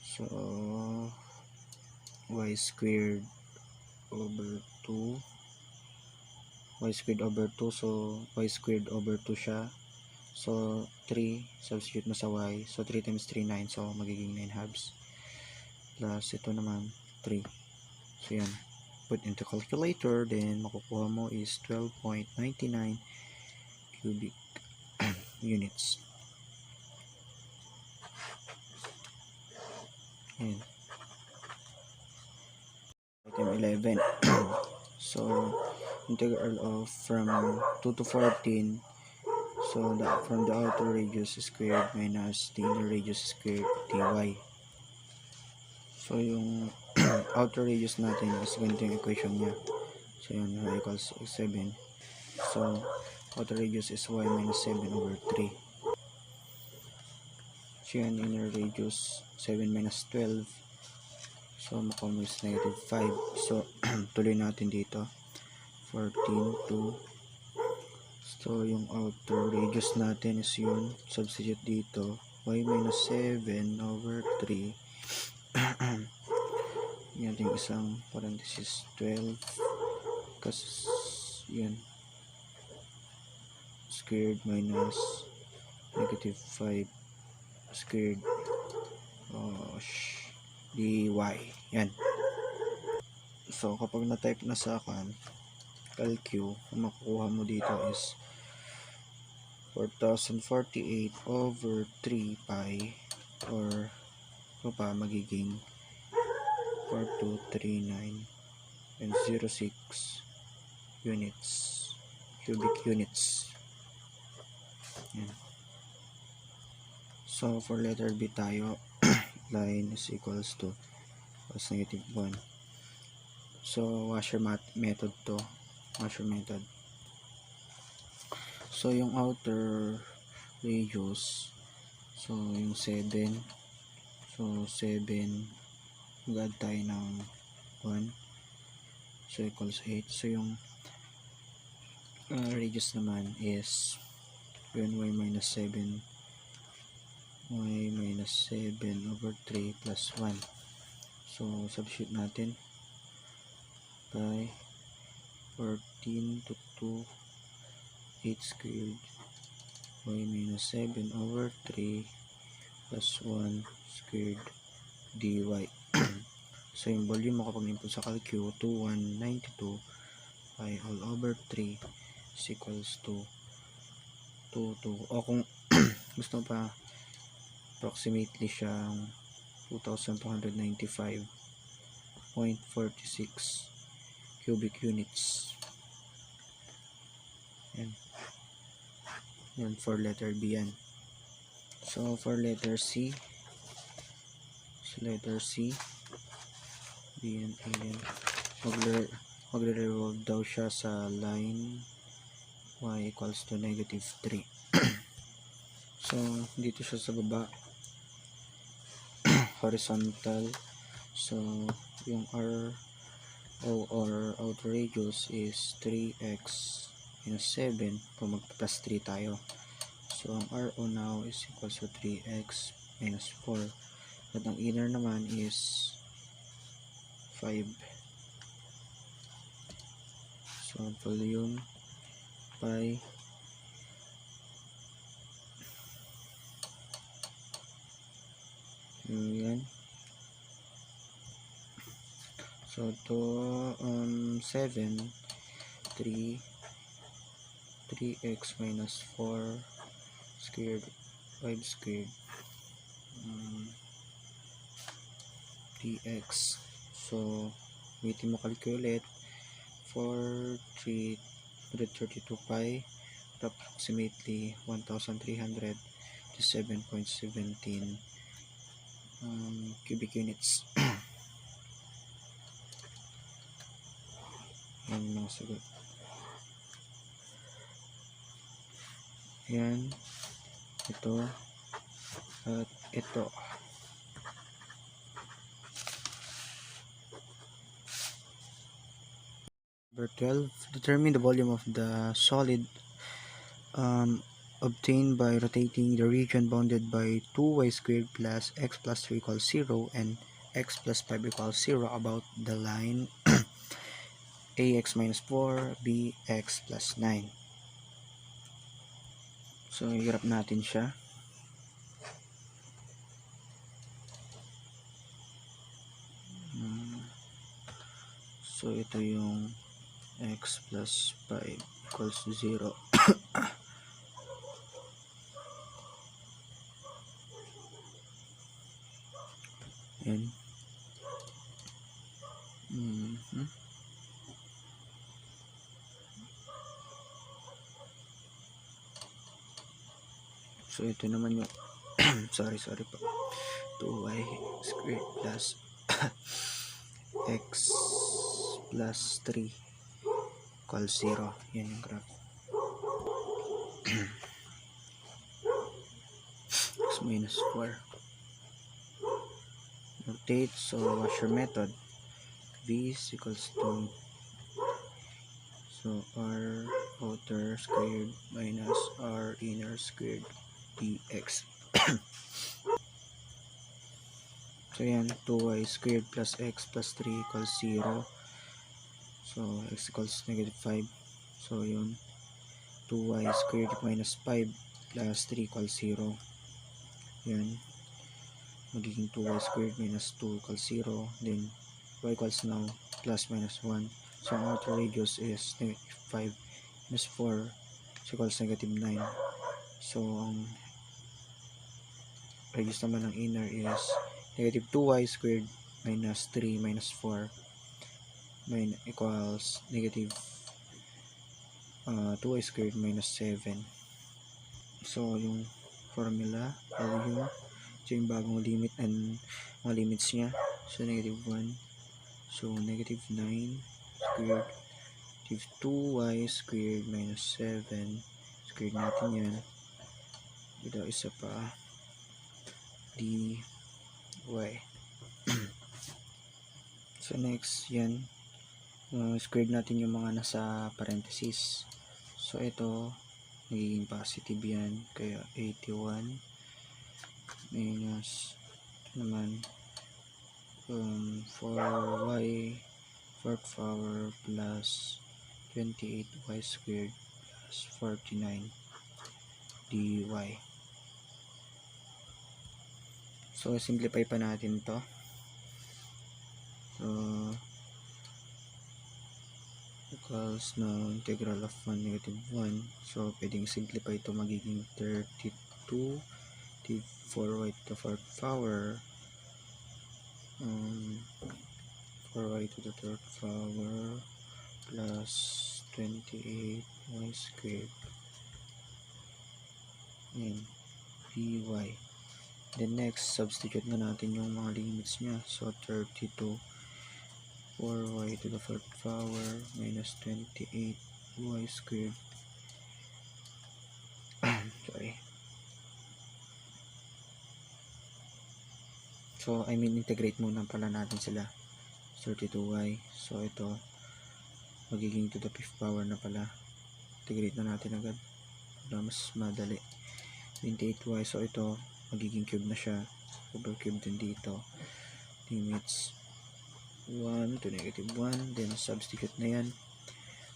so y squared over 2, so y squared over 2 siya. So 3, substitute mo sa y, so 3 times 3 9, so magiging 9 halves, plus ito naman 3. So yan, put into calculator, then makukuha mo is 12.99 cubic units. Yan. Item 11. So integral of from 2 to 14, so from the outer radius squared minus the inner radius squared dy. So yung outer radius natin is ganito yung equation niya. So yun, equals 7. So outer radius is y minus 7 over 3. So yan, inner radius 7 minus 12. So makuha is negative 5. So tuloy natin dito. 14 to, so yung outer radius natin is yun, substitute dito, y minus 7 over 3. yan yung isang parenthesis 12, kasi yun, squared minus negative 5 squared dy. Yan. So kapag na-type na sa akin calcu, ang makukuha mo dito is 4048 over 3 pi, or ito pa magiging 4239 and 06 units, cubic units. Yan. So for letter B tayo, line is equals to plus negative 1. So washer method to, washer method. So yung outer radius, so yung 7, so 7, mag-add tayo ng 1, So equals 8. So yung radius naman is y minus 7 y minus 7 over 3 plus 1. So substitute natin by 14 to 2 8 squared y minus 7 over 3 plus 1 squared dy. So yung volume mo kapag input sa calcu 2192 pi all over 3 is equals to 22, o kung gusto pa approximately siyang 2295.46 cubic units. Yan for letter B yan. So for letter C, B and A yan, magre-revolve daw siya sa line y equals to negative 3. So dito siya sa baba, horizontal. So yung R o or outer radius is 3x minus 7 kung mag-plus 3 tayo. So ang RO now is equals to 3x minus 4, at ang inner naman is 5. So volume pi yan. So to 7 3x minus 4 squared 5 squared dx. So waiting mo calculate for 332 pi approximately 1300 to 7.17 cubic units. Yan mga sagot. Yan, ito at ito. Number 12, determine the volume of the solid obtained by rotating the region bounded by 2y squared plus x plus 3 equals 0 and x plus 5 equals 0 about the line ax minus 4 bx plus 9. So hirap natin siya. So ito yung x plus 5 equals 0. Yan. So ito naman yung sorry po, 2y squared plus x plus 3 equals 0. Yan yung graph. X minus 4. Rotate. So what's your method? V is equals to, so r outer squared minus r inner squared dx. So yan, 2y squared plus x plus 3 equals 0. So x equals negative 5. So yun, 2y squared minus 5 plus 3 equals 0. Yan, magiging 2y squared minus 2 equals 0. Then y equals now plus minus 1. So ang outer radius is negative 5 minus 4 equals negative 9. So ang radius naman ng inner is negative 2y squared minus 3 minus 4 equals negative 2y squared minus 7. So yung formula, volume, ito yung bagong limit and mga limits nya. So negative 1, so negative 9 squared, negative 2y squared minus 7 squared natin yan. Ito isa pa, dy. So next yan, squared natin yung mga nasa parenthesis. So ito magiging positive yan, kaya 81 minus ito naman 4y fourth power plus 28y squared plus 49 dy. So simplify pa natin to. So equals na integral of 1 negative 1. So pwedeng simplify ito, magiging 32 4y to the 4th power 4y to the 3rd power plus 28y squared and dy. Then next, substitute na natin yung mga limits nya. So 32 4y to the 4th power minus 28y squared sorry. So integrate muna pala natin sila. 32y. So ito magiging to the 5th power na pala. Integrate na natin agad para mas madali. 28y. So ito magiging cube na siya. Over cube din dito. Limits 1 to negative 1. Then substitute na yan.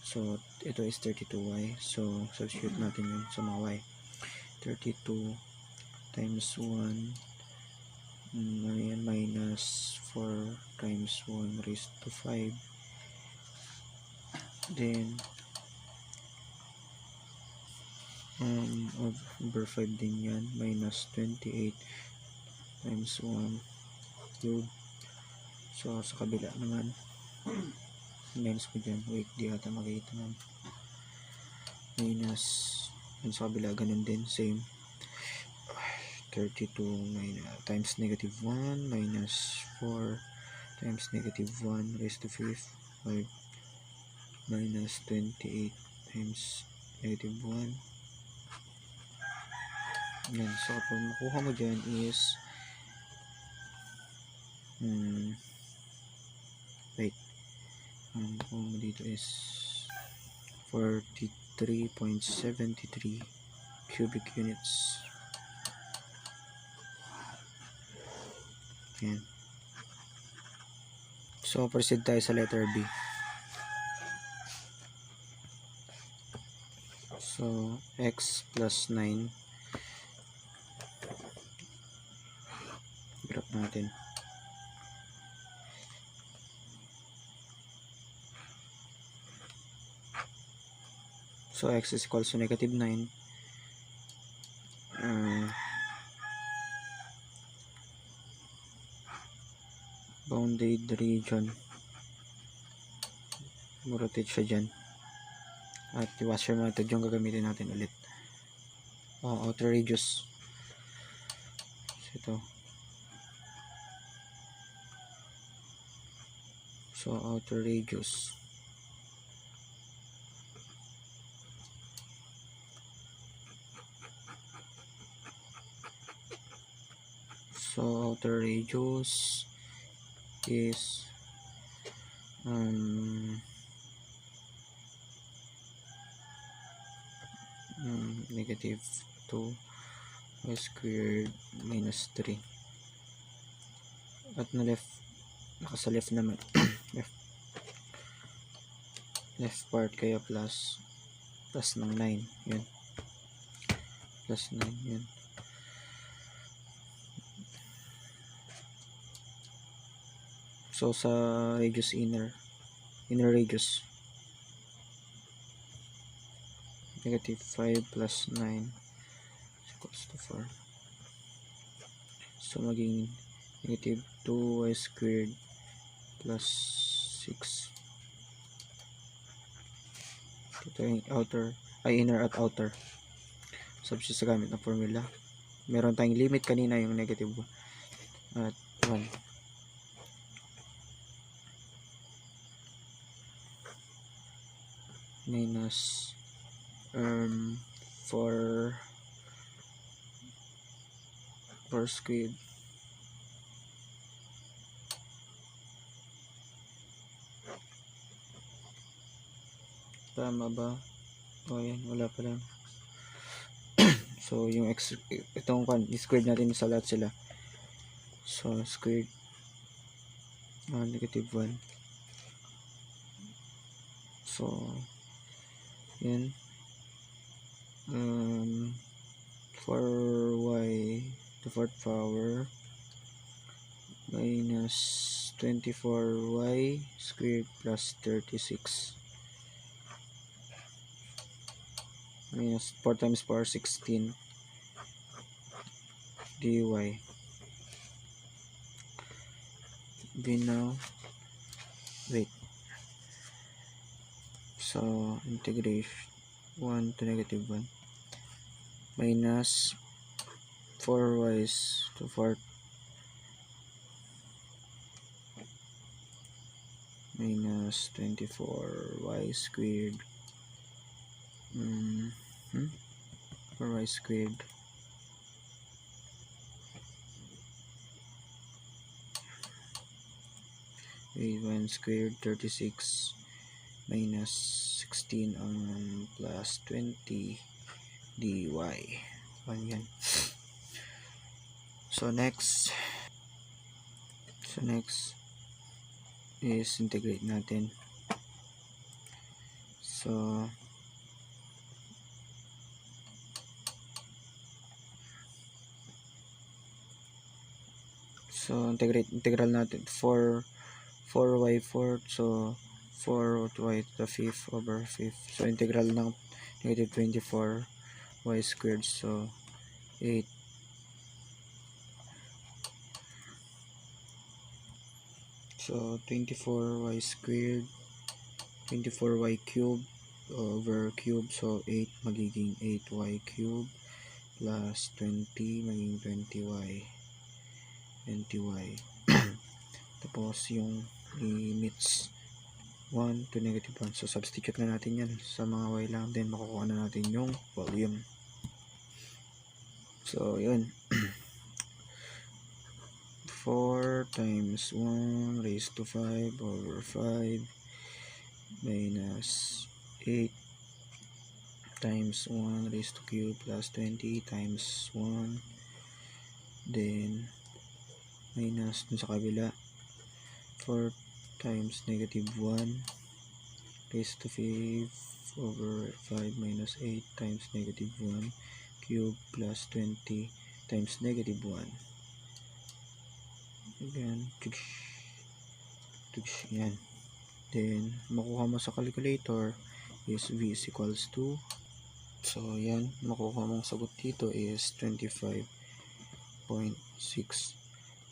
So ito is 32y. So substitute natin yun sa mga y. 32 times 1 minus 4 times 1 raised to 5. Then over 5 din yan, minus 28 times 1 cube. So sa kabila naman minus ko dyan, wait, di ata makita man, minus sa kabila ganun din, same. 32 times negative 1 minus 4 times negative 1 raised to 5 minus 28 times negative 1. Yan. So kung makuha mo dyan is wait, ang makuha mo dito is 43.73 cubic units. Yan. So proceed tayo sa letter B. So x plus 9, graph natin. So x is equals to negative 9. Bounded region, rotate siya dyan, at yung washer method yung gagamitin natin ulit. Outer radius, ito. So outer radius, is negative 2 y squared minus 3. At na left, nasa left naman left part, kaya plus ng 9, yun, plus 9, yun. So sa radius, inner radius, negative 5 plus 9 equals to 4. So maging negative 2y squared plus 6. Ito yung outer, inner at outer. Substitute sa gamit ng formula. Meron tayong limit kanina, yung negative at 1. Minus 4 squared Tama ba? O yan, wala pa lang. So yung x, itong squared natin sa lahat sila. So squared negative 1. So yan 4y to 4th power minus 24y squared plus 36 minus 4 times power 16 dy. Then now wait, so integration 1 to negative 1 minus 4y to 4th minus 24y squared 4y squared a1 squared 36 minus 16 plus 20 dy. Yan. So next is integrate natin. So integral natin 4y 4th, so 4y to the 5th over 5th. So integral ng negative 24y squared, so 8 so 24y squared 24y cubed over cube, so 8 magiging 8y cubed plus 20 magiging 20y tapos yung limits 1 to negative 1, so substitute na natin yan sa mga y lang, then makukuha na natin yung volume. So yun 4 times 1 raised to 5 over 5 minus 8 times 1 raised to cube plus 20 times 1, then minus dun sa kabila 4 times negative 1 raised to 5 over 5 minus 8 times negative 1 cube plus 20 times negative 1. Again, yan. Then makuha mo sa calculator is v is equals to, so yan, makuha mong sagot dito is 25.6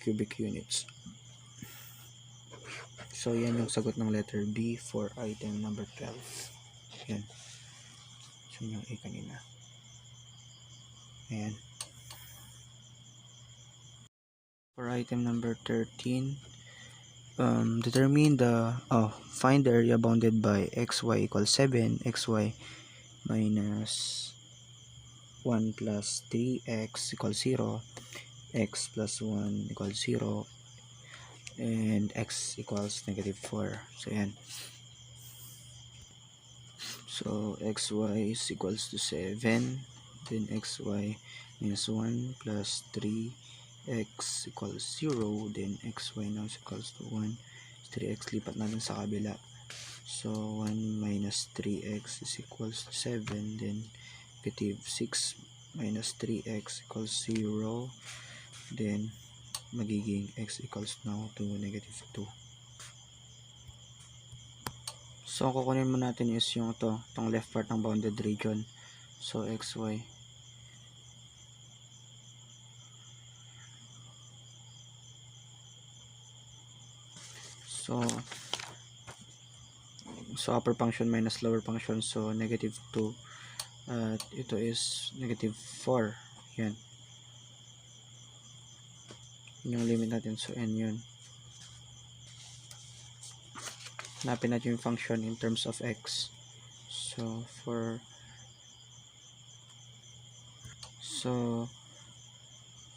cubic units. So yan yung sagot ng letter B for item number 12. Yan. So yung A kanina. Ayan. For item number 13, determine find the area bounded by xy equals 7, xy minus 1 plus 3x equals 0, x plus 1 equals 0, and x equals negative 4. So yan. So xy is equals to 7, then xy minus 1 plus 3x equals 0, then xy now is equals to 1. 3x lipat natin sa kabila, so 1 minus 3x is equals to 7, then negative 6 minus 3x equals 0, then magiging x equals now to negative 2. So ang kukunin mo natin is yung itong left part ng bounded region, so xy so upper function minus lower function, so negative 2 at ito is negative 4. Yan yung limit natin, so n yun. Hanapin natin yung function in terms of x. So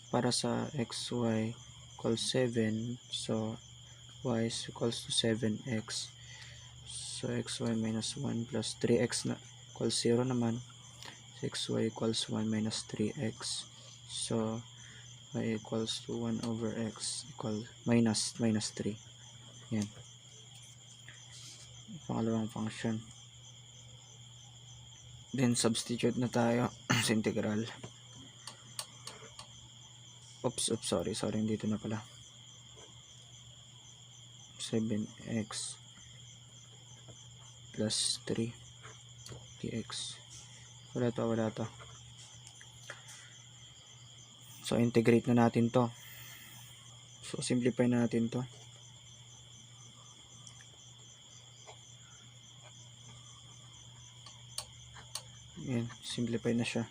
para sa xy equals 7, so y is equals to 7x, So xy minus 1 plus 3x na equals 0 naman. So xy equals 1 minus 3x. So y equals to 1 over x equal minus 3. Yan. Pangalawang function. Then substitute na tayo sa integral. Oops, sorry, dito na pala. 7x plus 3 dx. Wala to. So integrate na natin to. So simplify na natin to. Yan, simplify na siya.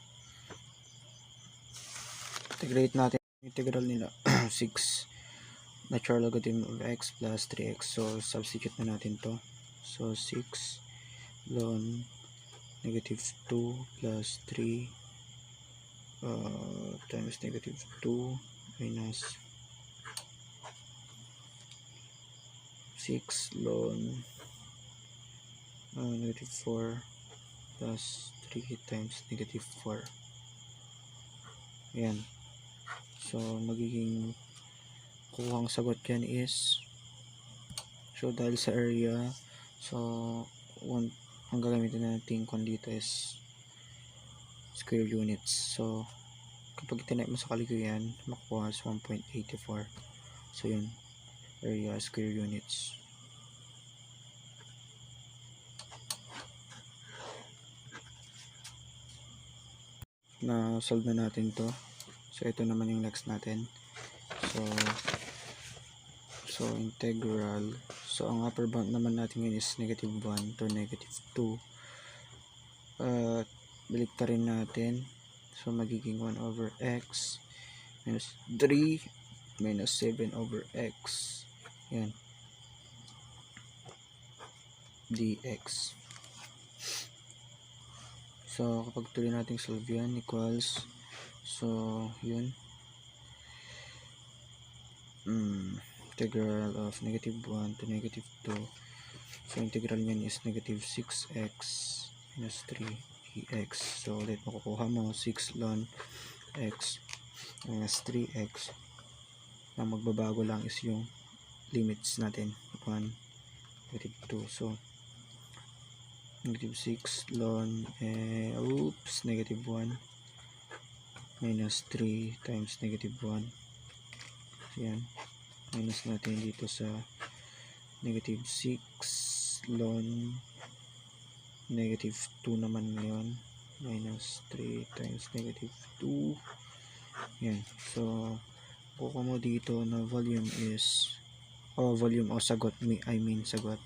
Integrate natin integral nila 6 natural logarithm of x plus 3x. So substitute na natin to. So 6 ln negative 2 plus 3 times negative 2 minus 6 ln negative 4 plus 3 times negative 4. Ayan. So magiging kuhang sagot yan is, so dahil sa area, so ang gagamitin natin kung dito is square units. So kapag tinake mo sa kalikuyan, makukuha is 1.84. So yun, area square units. Na solve na natin to. So ito naman yung next natin. So integral. So ang upper bound naman natin yun is negative 1 to negative 2. Baliktarin natin. So magiging 1 over x minus 3 minus 7 over x. Yan. dx. So kapag tuloy natin solve yan, equals, so yun, integral of negative 1 to negative 2. So integral nyan is negative 6x minus 3 dx. So ulit makukuha mo 6 ln x minus 3x. Ang magbabago lang is yung limits natin, 1, negative 2. So negative 6 ln negative 1 minus 3 times negative 1. Yan, minus natin dito sa negative 6 ln negative 2 naman ngayon, minus 3 times negative 2. Yan. So kukuha mo dito na volume is, sagot, sagot.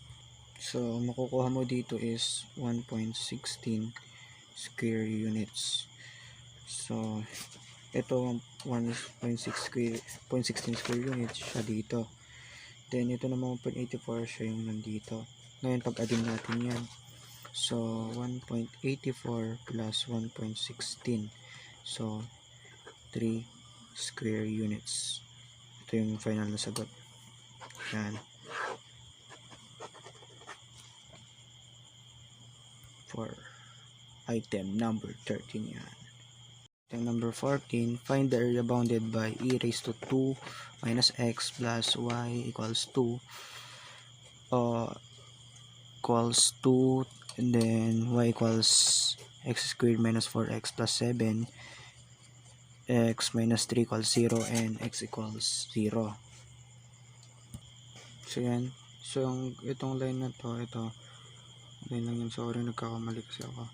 So makukuha mo dito is 1.16 square units. So ito 1.16 square units siya dito. Then ito naman 1.84 siya yung nandito. Ngayon pag-add natin yan. So 1.84 plus 1.16. So 3 square units. Ito yung final na sagot. Yan. For item number 13 yan. Item number 14, find the area bounded by e raised to 2 minus x plus y equals 2 and then y equals x squared minus 4x plus 7, x minus 3 equals 0, and x equals 0. So yan. So itong line na to, ito line lang yun, sorry nagkakamali kasi ako.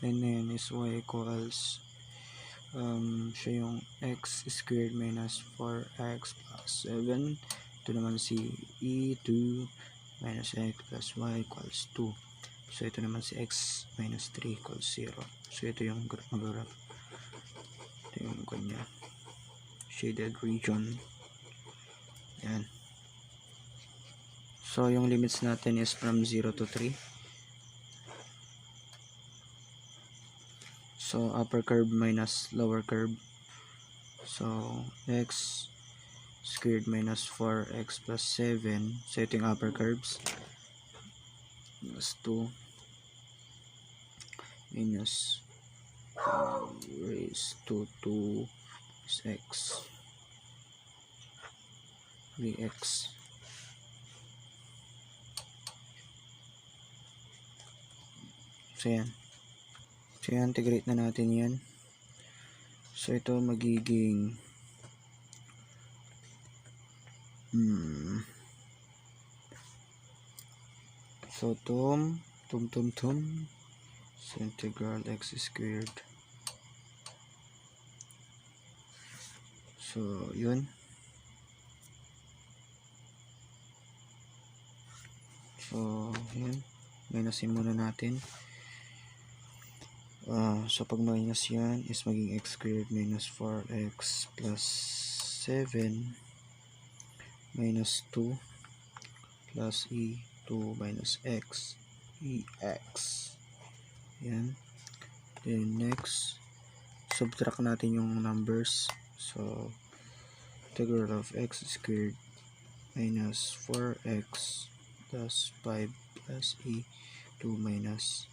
Line na yun is y equals siya yung x squared minus 4x plus 7. Ito naman si e2 minus x plus y equals 2. So ito naman si x minus 3 equals 0. So ito yung mag-graph. Ito yung kanya shaded region. Yan. So yung limits natin is from 0 to 3. So upper curve minus lower curve. So x squared minus 4x plus 7. So ito yung upper curves. plus 2 minus raised to 2 is x dx. So yan. So yan, integrate na natin yan. So ito magiging so tum so integral x squared. So yun. So yun, minusin muna natin. So pag minus yan is maging x squared minus 4x plus 7 minus 2 plus e 2 minus x ex. Yan. Then next, subtract natin yung numbers. So integral of x squared minus 4x plus 5 plus e 2 minus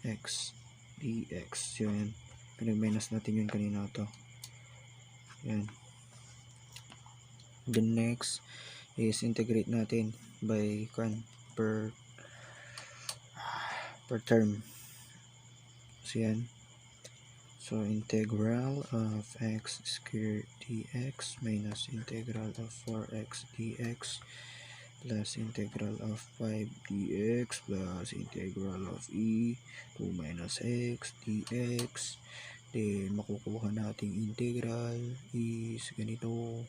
x dx. Yan. Pinag-minus natin yun kanina to. Yan. The next is integrate natin by per term. So yan. So integral of x squared dx minus integral of 4x dx plus integral of 5 dx plus integral of e 2 minus x dx. Then makukuha nating integral is ganito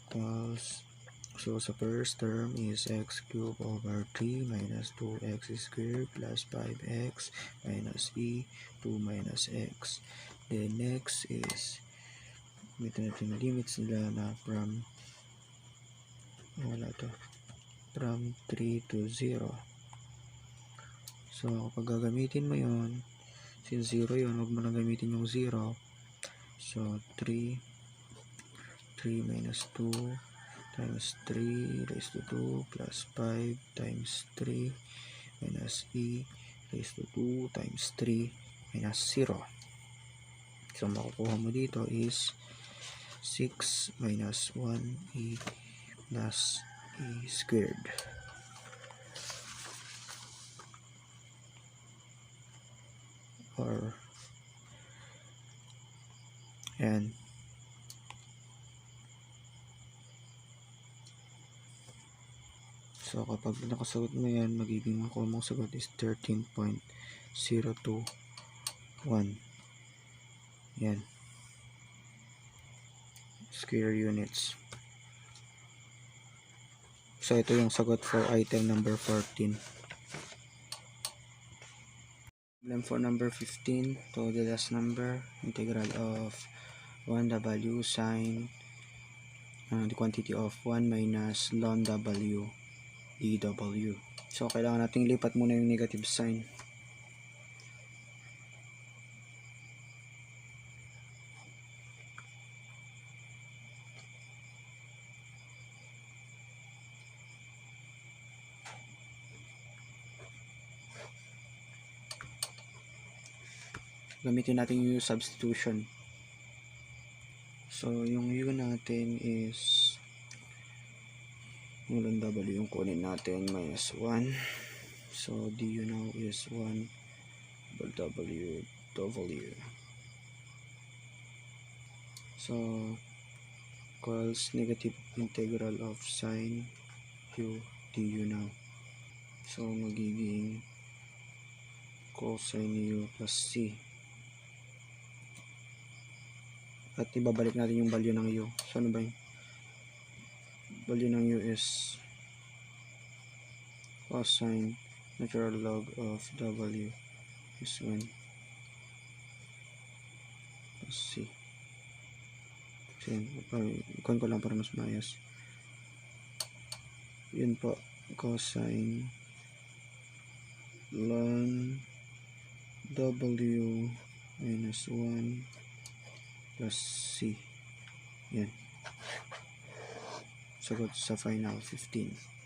equals, so sa first term is x cubed over 3 minus 2x squared plus 5x minus e 2 minus x. Then next is gamitin natin yung limits nila na from 3 to 0. So kapag gagamitin mo yun, since 0 yun, huwag mo na gamitin yung 0. So 3 minus 2 times 3 raised to 2 plus 5 times 3 minus e raised to 2 times 3 minus 0. So makukuha mo dito is 6 minus 1e plus e squared. Or and so kapag nakasagot mo yan, magiging makuha mong sagot is 13.021. Yan. Square units. So ito yung sagot for item number 14. Problem for number 15. To the last number, integral of 1w sine the quantity of 1 minus ln w dw. So kailangan nating lipat muna yung negative sign. Gamitin natin yung substitution. So yung u natin is yung w yung kunin natin minus 1. So du now is 1 w. So equals negative integral of sine u du now. So magiging cosine u plus c. At ibabalik natin yung value ng u. So ano ba yung value ng u is cosine natural log of w is 1 plus c. So yun, ikon ko lang para mas maayos. Yun po, cosine ln w minus 1 plus c. Yan. Sagot sa final 15.